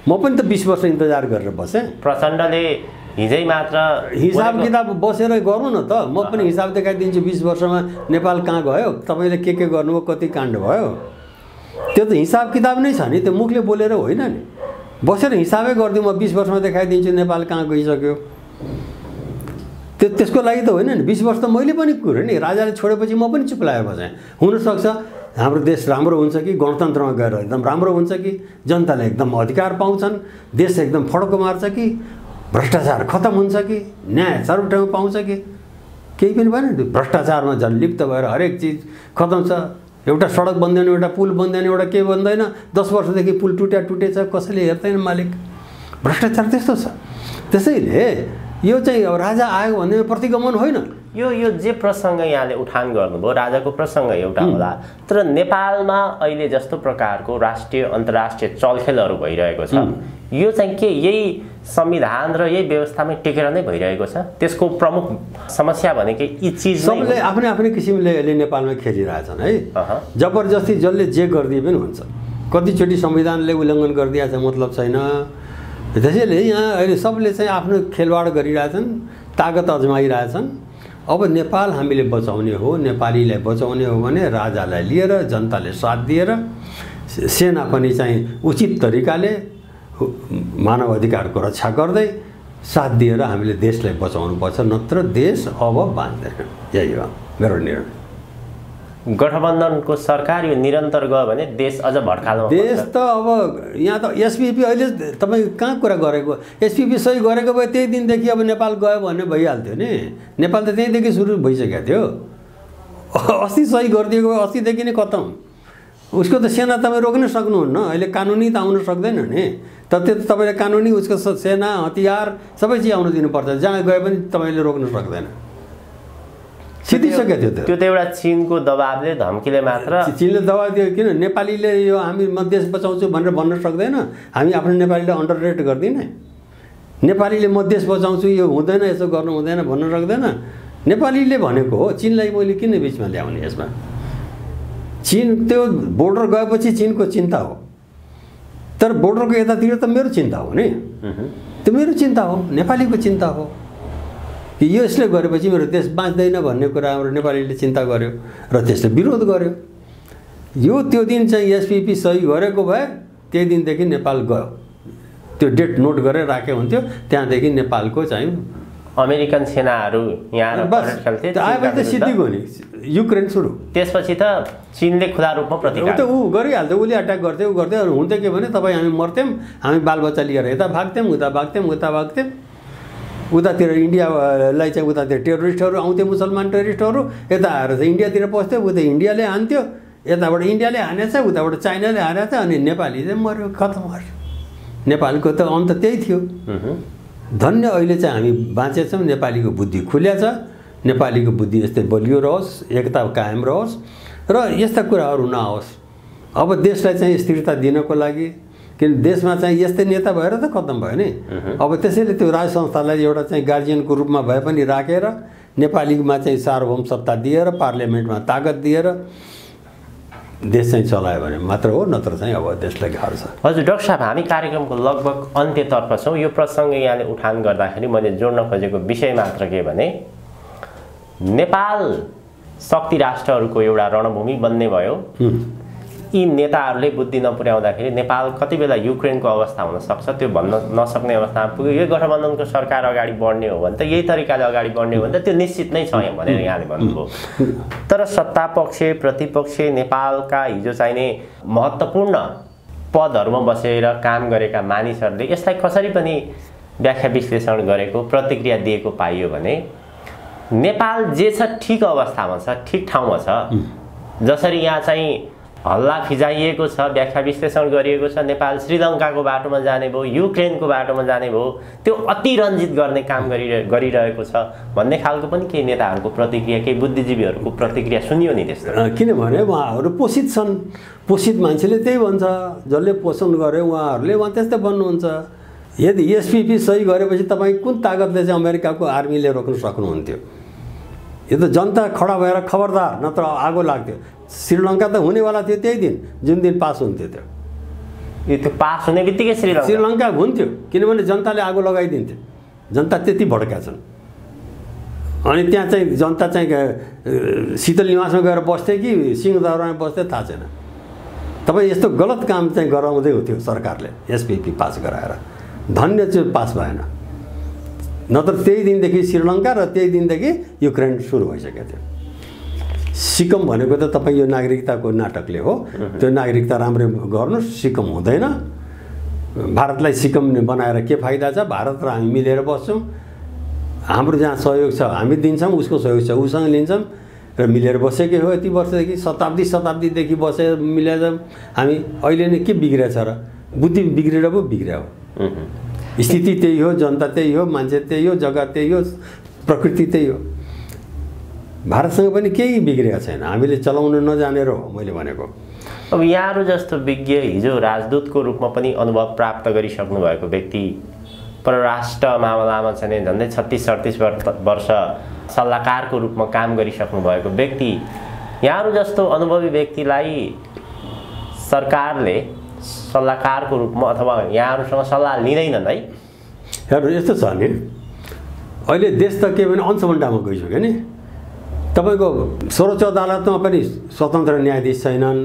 म पनि त 20 वर्ष इन्तजार गरेर बसेँ। प्रचण्डले हिजै मात्र हिसाब किताब बसेर गर्नु न त। म पनि हिसाब देखाइदिन्छु 20 वर्षमा नेपाल कहाँ गयो, तपाईँले के गर्नुभयो, कति काण्ड भयो। त्यो त हिसाब किताब नै छ नि, त्यो मुखले बोलेर होइन नि। बसेर हिसाबै गरिदिउँ, म 20 वर्षमा देखाइदिन्छु नेपाल कहाँ गइसक्यो। त्यसको लागि त होइन नि। 20 वर्ष त मैले पनि कुरेँ नि। राजाले छोडेपछि म पनि चुप्लाएर बसेँ। हुनसक्छ हाम्रो देश राम्रो हुन्छ कि गणतन्त्रमा गएर एकदम राम्रो हुन्छ कि जनताले एकदम अधिकार पाउँछन्, देश एकदम फड्को मार्छ कि भ्रष्टाचार खत्तम हुन्छ कि न्याय सर्व ठाउँमा पाउँछ कि केही पनि भएन। भ्रष्टाचारमा झन् लिप्त भएर हरेक चिज खत्तम छ। एउटा सडक बन्दैन, एउटा पुल बन्दैन, एउटा के बन्दैन। 10 वर्षदेखि पुल टुटेछ, कसैले हेर्दैन मालिक। भ्रष्टाचार त्यस्तो छ। त्यसैले यो चाहिँ अब राजा आयो भन्ने प्रतिगमन होइन। यो जे प्रसङ्ग यहाँले उठान गर्नुभयो, राजाको प्रसङ्ग एउटा होला, तर नेपालमा अहिले जस्तो प्रकारको राष्ट्रिय अन्तर्राष्ट्रिय चलखेलहरू भइरहेको छ, यो चाहिँ के यही संविधान र यही व्यवस्थामै टेकेर नै भइरहेको छ? त्यसको प्रमुख समस्या भनेकै यी चिज सबले आफ्नै आफ्नै किसिमले अहिले नेपालमा खेलिरहेछन् है। जबरजस्ती जसले जे गरिदिए पनि हुन्छ। कतिचोटि संविधानले उल्लङ्घन गरिदिएको छ, मतलब छैन। त्यसैले यहाँ अहिले सबले चाहिँ आफ्नो खेलवाड गरिरहेछन्, तागत अजमाइरहेछन्। अब नेपाल हामीले बचाउने हो, नेपालीलाई बचाउने हो भने राजालाई लिएर, जनताले साथ दिएर, सेना पनि चाहिँ उचित तरिकाले मानव अधिकारको रक्षा गर्दै साथ दिएर हामीले देशलाई बचाउनुपर्छ, नत्र देश अब बाँच्दैन। यही हो मेरो निर्णय। गठबन्धनको सरकार यो निरन्तर गयो भने देश अझ भड्कालो। देश त अब यहाँ त एसपीपी अहिले तपाईँ कहाँ कुरा गरेको, एसपीपी सही गरेको भए त्यही दिनदेखि अब नेपाल गयो भन्ने भइहाल्थ्यो नि। नेपाल त त्यहीँदेखि सुरु भइसकेको थियो। अस्ति सही गरिदिएको भए अस्तिदेखि नै खत्तम। उसको त सेना तपाईँ रोक्न सक्नुहुन्न। अहिले कानुनी त आउन सक्दैन नि। त्यो त तपाईँले कानुनी उसको सेना हतियार सबै चिज आउन दिनुपर्छ। जहाँ गए पनि तपाईँले रोक्न सक्दैन। सिद्धिसक्यो त्यो त। त्यो त एउटा चीनको दबावले, धम्कीले मात्र। चीनले दबाब दियो। किन नेपालीले यो हामी देश बचाउँछु भनेर भन्न सक्दैन? हामी आफ्नो नेपालीलाई अन्डर रेट गर्दिन। नेपालीले म देश बचाउँछु, यो हुँदैन, यसो गर्नु हुँदैन भन्न सक्दैन। नेपालीले भनेको हो। चीनलाई मैले किन बिचमा ल्याउने यसमा? चीन त्यो बोर्डर गएपछि चीनको चिन्ता हो, तर बोर्डरको यतातिर त मेरो चिन्ता हो नि। त्यो मेरो चिन्ता हो, नेपालीको चिन्ता हो कि यो यसले गरेपछि मेरो देश बाँच्दैन भन्ने कुरा हाम्रो नेपालीले चिन्ता गर्यो र त्यसले विरोध गर्यो। यो त्यो दिन चाहिँ एसपीपी सही गरेको भए त्यही दिनदेखि नेपाल गयो। त्यो डेट नोट गरेर राखे हुन्थ्यो। त्यहाँदेखि नेपालको चाहिँ अमेरिकन सेनाहरू यहाँ आएपछि त सिद्धिको नि युक्रेन सुरु। त्यसपछि त चीनले खुला रूपमा प्रतिकार त ऊ गरिहाल्थ्यो। उसले अट्याक गर्थ्यो, ऊ गर्थ्यो। अनि हुन्थ्यो के भने तपाईँ हामी मर्थ्यौँ, हामी बालबच्चा लिएर यता भाग्थ्यौँ, उता भाग्थ्यौँ। उतातिर इन्डियालाई चाहिँ उतातिर टेरोरिस्टहरू आउँथ्यो, मुसलमान टेरोरिस्टहरू। यता आएर चाहिँ इन्डियातिर पस्थ्यो, उता इन्डियाले हान्थ्यो। यताबाट इन्डियाले हानेछ, उताबाट चाइनाले हानेछ, अनि नेपाली चाहिँ मऱ्यो, खत्तम गर्यो। नेपालको त अन्त त्यही थियो। धन्य अहिले चाहिँ हामी बाँचेछौँ। नेपालीको बुद्धि खुल्या छ। नेपालीको बुद्धि यस्तै बलियो रहोस्, एकता कायम रहोस् र यस्ता कुराहरू नआओस्। अब देशलाई चाहिँ स्थिरता दिनको लागि, किन देशमा चाहिँ यस्तै नेता भएर त खत्तम भयो नि। अब त्यसैले त्यो राज संस्थालाई एउटा चाहिँ गार्जियनको रूपमा भए पनि राखेर, नेपालीमा चाहिँ सार्वभौम सत्ता दिएर, पार्लियामेन्टमा तागत दिएर देश चाहिँ चलायो भने मात्र हो, नत्र चाहिँ अब देशलाई गाह्रो छ। हजुर डाक्टर साहब, हामी कार्यक्रमको लगभग अन्त्यतर्फ छौँ। यो प्रसङ्ग यहाँले उठान गर्दाखेरि मैले जोड्न खोजेको विषय मात्र के भने नेपाल शक्ति राष्ट्रहरूको एउटा रणभूमि बन्ने भयो। यी नेताहरूले बुद्धि नपुर्याउँदाखेरि नेपाल कति बेला युक्रेनको अवस्था हुन सक्छ त्यो भन्न नसक्ने अवस्थामा पुग्यो। यो गठबन्धनको सरकार अगाडि बढ्ने हो भने त यही तरिकाले अगाडि बढ्ने हो भने त त्यो निश्चित नै छ भनेर यहाँले भन्नुभयो। तर सत्तापक्ष प्रतिपक्ष नेपालका हिजो चाहिने महत्त्वपूर्ण पदहरूमा बसेर काम गरेका मानिसहरूले यसलाई कसरी पनि व्याख्या विश्लेषण गरेको प्रतिक्रिया दिएको पाइयो भने नेपाल जे छ ठिक अवस्थामा छ, ठिक ठाउँमा छ। जसरी यहाँ चाहिँ हल्ला फिजाइएको छ, व्याख्या विश्लेषण गरिएको छ, नेपाल श्रीलङ्काको बाटोमा जाने भयो, युक्रेनको बाटोमा जाने भयो, त्यो अतिरञ्जित गर्ने काम गरिरहेको छ भन्ने खालको पनि केही नेताहरूको प्रतिक्रिया, केही बुद्धिजीवीहरूको प्रतिक्रिया सुनियो नि त्यस्तो। किनभने उहाँहरू पोषित छन्, पोषित मान्छेले त्यही भन्छ, जसले पोषण गरे उहाँहरूले उहाँ त्यस्तै बन्नुहुन्छ। यदि एसपिपी सही गरेपछि तपाईँ कुन तागतले चाहिँ अमेरिकाको आर्मीले रोक्न सक्नुहुन्थ्यो? यो त जनता खडा भएर खबरदार, नत्र आगो लाग्थ्यो। श्रीलङ्का त हुनेवाला थियो त्यही दिन, जुन दिन पास हुन्थ्यो त्यो पास हुने बित्तिकै श्रीलङ्का हुन्थ्यो, किनभने जनताले आगो लगाइदिन्थ्यो। जनता त्यति भड्का छन्। अनि त्यहाँ चाहिँ जनता चाहिँ शीतल निवासमा गएर बस्थे कि सिंहदरबारमा बस्थे थाहा छैन। तपाईँ यस्तो गलत काम चाहिँ गराउँदै थियो सरकारले एसपिपी पास गराएर। धन्य चाहिँ पास भएन, नत्र त्यही दिनदेखि श्रीलङ्का र त्यही दिनदेखि युक्रेन सुरु भइसकेको थियो। सिकम भनेको त तपाईँ यो नागरिकताको नाटकले हो। त्यो नागरिकता राम्रै गर्नुहोस्, सिकम हुँदैन। भारतलाई सिकम बनाएर के फाइदा छ? भारत र हामी मिलेर बस्छौँ, हाम्रो जहाँ सहयोग छ हामी दिन्छौँ, उसको सहयोग छ उसँग लिन्छौँ र मिलेर बसेकै हो। यति वर्षदेखि शताब्दीदेखि बसेर मिलेर हामी। अहिले नै के बिग्रेछ र? बुद्धि बिग्रेर पो बिग्रियो हो। स्थिति त्यही हो, जनता त्यही हो, मान्छे त्यही हो, जग्गा त्यही हो, प्रकृति त्यही हो। भारतसँग पनि केही बिग्रेको छैन, हामीले चलाउन नजानेर हो मैले भनेको। अब यहाँहरू जस्तो विज्ञ, हिजो राजदूतको रूपमा पनि अनुभव प्राप्त गरिसक्नु भएको व्यक्ति, परराष्ट्र मामलामा चाहिँ झन्डै 36-37 वर्ष सल्लाहकारको रूपमा काम गरिसक्नु भएको व्यक्ति, यहाँहरू जस्तो अनुभवी व्यक्तिलाई सरकारले सल्लाहकारको रूपमा अथवा यहाँहरूसँग सल्लाह लिँदैनन् है? हेर्नु यस्तो छ नि, अहिले देश त के भने अंशबन्डामा गइसक्यो नि। तपाईँको सर्वोच्च अदालतमा पनि स्वतन्त्र न्यायाधीश छैनन्।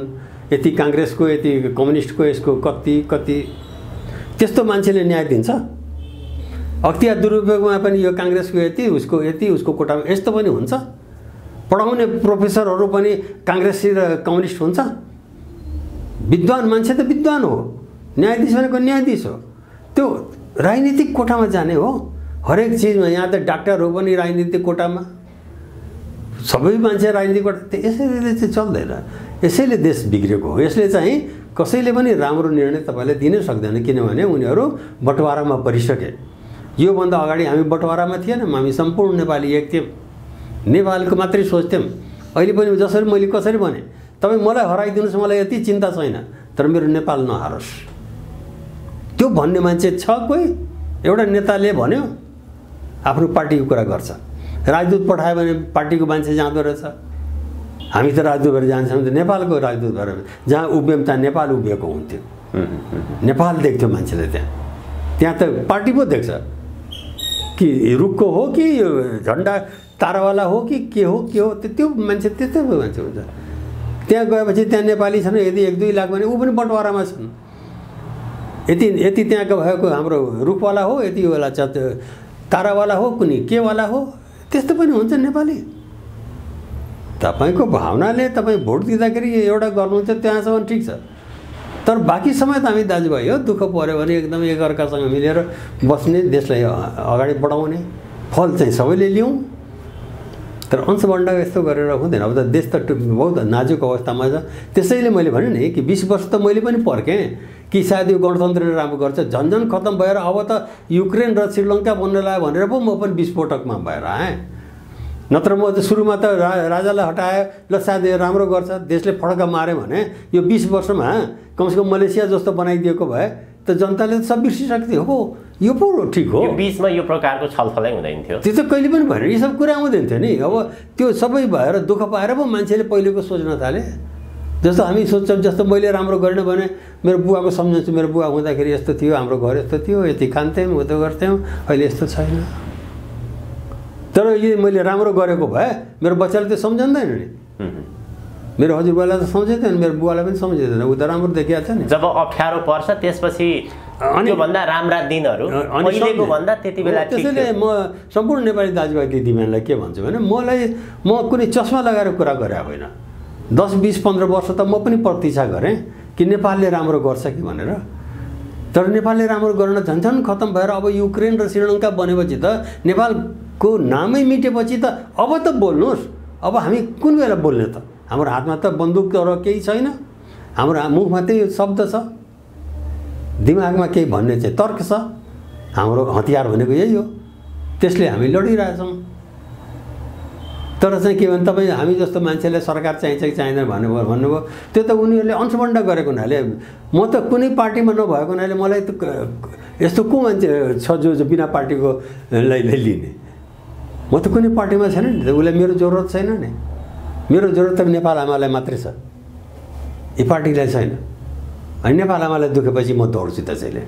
यति काङ्ग्रेसको, यति कम्युनिस्टको, यसको कति त्यस्तो मान्छेले न्याय दिन्छ? अख्तियार दुरुपयोगमा पनि यो काङ्ग्रेसको यति उसको कोटामा यस्तो पनि हुन्छ? पढाउने प्रोफेसरहरू पनि काङ्ग्रेसी र कम्युनिस्ट हुन्छ? विद्वान मान्छे त विद्वान हो, न्यायाधीश भनेको न्यायाधीश हो। त्यो राजनीतिक कोटामा जाने हो हरेक चिजमा। यहाँ त डाक्टरहरू पनि राजनीतिक कोटामा, सबै मान्छे राजनीतिक कोटा। यसैले चाहिँ चल्दैन। यसैले देश बिग्रेको हो। यसले चाहिँ कसैले पनि राम्रो निर्णय तपाईँले दिनै सक्दैन, किनभने उनीहरू बटवारामा परिसके। योभन्दा अगाडि हामी बटवारामा थिएनौँ, हामी सम्पूर्ण नेपाली एक थियौँ, नेपालको मात्रै सोच्थ्यौँ। अहिले पनि जसरी मैले कसरी भने, तपाईँ मलाई हराइदिनुहोस्, मलाई यति चिन्ता छैन, तर मेरो नेपाल नहारोस्। त्यो भन्ने मान्छे छ कोही? एउटा नेताले भन्यो, आफ्नो पार्टीको कुरा गर्छ। राजदूत पठायो भने पार्टीको मान्छे जाँदो रहेछ। हामी त राजदूत भएर जान्छौँ, त नेपालको राजदूत भएर जहाँ उभियौँ त्यहाँ नेपाल उभिएको हुन्थ्यो। नेपाल देख्थ्यो मान्छेले। त्यहाँ त पार्टी पो देख्छ कि रुखको हो कि यो झन्डा तारावाला हो कि के हो त्यो मान्छे त्यस्तै मान्छे हुन्छ। त्यहाँ गएपछि त्यहाँ नेपाली छन्, यदि 1-2 लाख भने ऊ पनि बटवारामा छन्। यति त्यहाँको भएको हाम्रो रुखवाला हो, यति वाला तारावाला हो, कुनै केवाला हो, त्यस्तो पनि हुन्छ नेपाली। तपाईँको भावनाले तपाईँ भोट दिँदाखेरि एउटा गर्नुहुन्छ त्यहाँसम्म ठिक छ, तर बाँकी समय त हामी दाजुभाइ हो। दुःख पऱ्यो भने एकदम एकअर्कासँग मिलेर बस्ने, देशलाई अगाडि बढाउने, फल चाहिँ सबैले लिउँ। तर अंशबन्डा यस्तो गरेर हुँदैन। अब त देश त बहुत नाजुक अवस्थामा छ। त्यसैले मैले भने नि कि 20 वर्ष त मैले पनि पर्खेँ कि सायद यो गणतन्त्रले राम्रो गर्छ। झन्झन खत्तम भएर अब त युक्रेन र श्रीलङ्का बन्न लाग्यो भनेर पो म पनि विस्फोटकमा भएर आएँ। नत्र म त सुरुमा त राजालाई हटाए, ल सायद यो राम्रो गर्छ, देशले फड्का माऱ्यो भने यो 20 वर्षमा कमसेकम मलेसिया जस्तो बनाइदिएको भए त जनताले सब बिर्सिसक्थ्यो। हो यो पो ठिक हो। यो बीचमा यो प्रकारको छलफलै हुँदैन थियो। त्यो त कहिले पनि भएन, यी सब कुरा आउँदैन थियो नि। अब त्यो सबै भएर दुःख पाएर पो मान्छेले पहिलेको सोच्न थाले। जस्तो हामी सोच्छौँ, जस्तो मैले राम्रो गरेन भने मेरो बुवाको सम्झन्छु, मेरो बुवा हुँदाखेरि यस्तो थियो, हाम्रो घर यस्तो थियो, यति खान्थ्यौँ, उतो गर्थ्यौँ, अहिले यस्तो छैन। तर यो मैले राम्रो गरेको भए मेरो बच्चाले त्यो सम्झँदैन नि। मेरो हजुरबालाई त सम्झेदैन, मेरो बुवालाई पनि सम्झेदैन, ऊ त राम्रो देखिया छ नि। जब अप्ठ्यारो पर्छ त्यसपछि त्योभन्दा राम्रा दिनहरू पहिलेको भन्दा त्यति बेला ठिक थियो। त्यसैले म सम्पूर्ण नेपाली दाजुभाइ दिदीबहिनीलाई के भन्छु भने म कुनै चस्मा लगाएर कुरा गरे होइन। 10, 20, 15 वर्ष त म पनि प्रतीक्षा गरेँ कि नेपालले राम्रो गर्छ कि भनेर। तर नेपालले राम्रो गर्न झन् खत्तम भएर अब युक्रेन र श्रीलङ्का बनेपछि त नेपालको नामै मिटेपछि त अब त बोल्नुहोस्, अब हामी कुन बेला बोल्ने त? हाम्रो हातमा त बन्दुक तर केही छैन, हाम्रो मुखमा त्यही शब्द छ, दिमागमा केही भन्ने चाहिँ तर्क छ। हाम्रो हतियार भनेको यही हो, त्यसले हामी लडिरहेछौँ। तर चाहिँ के भने तपाईँ हामी जस्तो मान्छेले सरकार चाहिन्छ कि चाहिँदैन भन्नुभयो, त्यो त उनीहरूले अंशबन्ड गरेको हुनाले, म त कुनै पार्टीमा नभएको हुनाले मलाई त यस्तो को मान्छे छ जो बिना पार्टीको लिने? म त कुनै पार्टीमा छैन नि, उसलाई मेरो जरुरत छैन नि। मेरो जरुरत त नेपाल आमालाई मात्रै छ, यो पार्टीलाई छैन। अनि नेपाल आमालाई दुखेपछि म दौड्छु त्यसैले।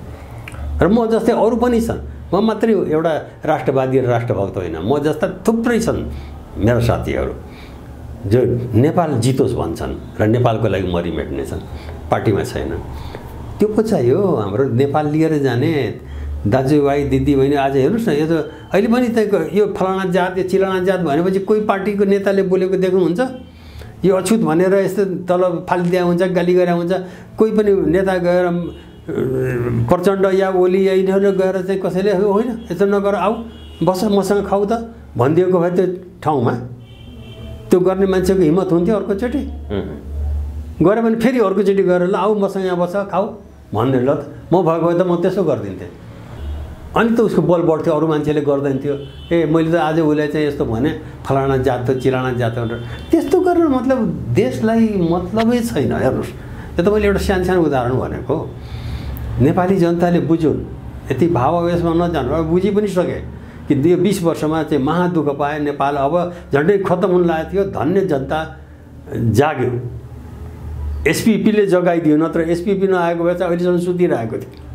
र म जस्तै अरू पनि छन्, म मात्रै एउटा राष्ट्रवादी र राष्ट्रभक्त होइन, म जस्ता थुप्रै छन् मेरा साथीहरू जो नेपाल जितोस् भन्छन् र नेपालको लागि मरिमेट्ने छन्, पार्टीमा छैन। त्यो पो चाहियो हाम्रो नेपाल लिएर जाने दाजुभाइ दिदीबहिनी। आज हेर्नुहोस् न, यो त अहिले पनि त यो फलाना जात यो चिलाना जात भनेपछि कोही पार्टीको नेताले बोलेको देख्नुहुन्छ? यो अछुत भनेर यस्तो तल फालिदिया हुन्छ, गाली गरे हुन्छ। कोही पनि नेता गएर प्रचण्ड या ओली या यिनीहरू गएर चाहिँ कसैले होइन यस्तो नगर, आऊ बस मसँग खाऊ त भनिदिएको भए त्यो ठाउँमा त्यो गर्ने मान्छेको हिम्मत हुन्थ्यो अर्कोचोटि? गऱ्यो भने फेरि अर्कोचोटि गएर ल आऊ मसँग यहाँ बस खाऊ भन्ने, ल म भएको भए त म त्यसो गरिदिन्थेँ। अनि त उसको बल बढ्थ्यो, अरू मान्छेले गर्दैन थियो। ए मैले त आज उसलाई चाहिँ यस्तो भने फलाना जात चिलाना जात भनेर त्यस्तो गरेर मतलब देशलाई मतलबै छैन। हेर्नुहोस्, यो त मैले एउटा सानो उदाहरण भनेको। नेपाली जनताले बुझ्युन्, यति भावावेशमा नजानु। अब बुझि पनि सके कि यो 20 वर्षमा चाहिँ महादुःख पाए नेपाल, अब झन्डै खत्तम हुन लागेको थियो। धन्य जनता जाग्यो, एसपिपीले जगाइदियो, नत्र एसपिपी नआएको भए चाहिँ अहिलेसम्म सुतिरहेको थियो।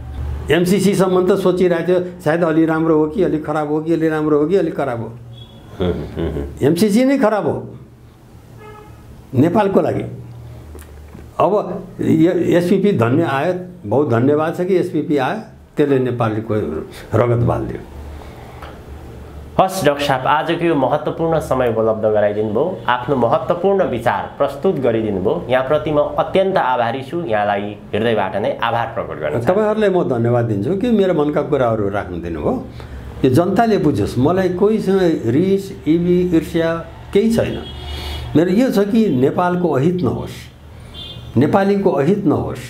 एमसिसीसम्म त सोचिरहेको थियो सायद अलि राम्रो हो कि अलि खराब हो कि अलि राम्रो हो कि अलि खराब हो। एमसिसी नै खराब हो नेपालको लागि। अब एसपिपी धन्य आयो, बहुत धन्यवाद छ कि एसपिपी आयो, त्यसले नेपालीको रगत बाल्दियो। हस् डाक्टर साहब, आजको यो महत्त्वपूर्ण समय उपलब्ध गराइदिनु भयो, आफ्नो महत्त्वपूर्ण विचार प्रस्तुत गरिदिनु भयो, यहाँप्रति म अत्यन्त आभारी छु। यहाँलाई हृदयबाट नै आभार प्रकट गर्न चाहन्छु। तपाईँहरूलाई म धन्यवाद दिन्छु कि मेरो मनका कुराहरू राख्नु दिनुभयो। यो जनताले बुझोस्, मलाई कोहीसँग रिस ईर्ष्या केही छैन। मेरो यो छ कि नेपालको अहित नहोस्, नेपालीको अहित नहोस्,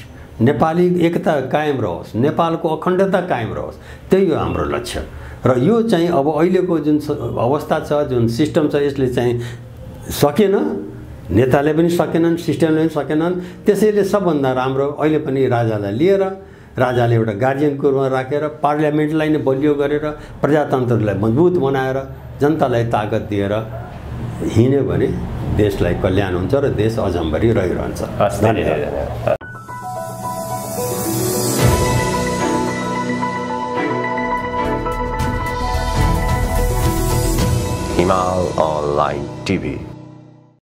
नेपाली एकता कायम रहोस्, नेपालको अखण्डता कायम रहोस्, त्यही हो हाम्रो लक्ष्य। र यो चाहिँ अब अहिलेको जुन अवस्था छ, जुन सिस्टम छ, यसले चाहिँ सकेन, नेताले पनि सकेनन्, सिस्टमले पनि सकेनन्। त्यसैले सबभन्दा राम्रो अहिले पनि राजालाई लिएर, राजाले एउटा गार्जियनको रूपमा राखेर, पार्लियामेन्टलाई नै बलियो गरेर, प्रजातन्त्रलाई मजबुत बनाएर, जनतालाई ताकत दिएर हिँड्यो भने देशलाई कल्याण हुन्छ र देश अझम्बरी रहिरहन्छ। धन्यवाद। हिमाल ऑनलाइन टीवी।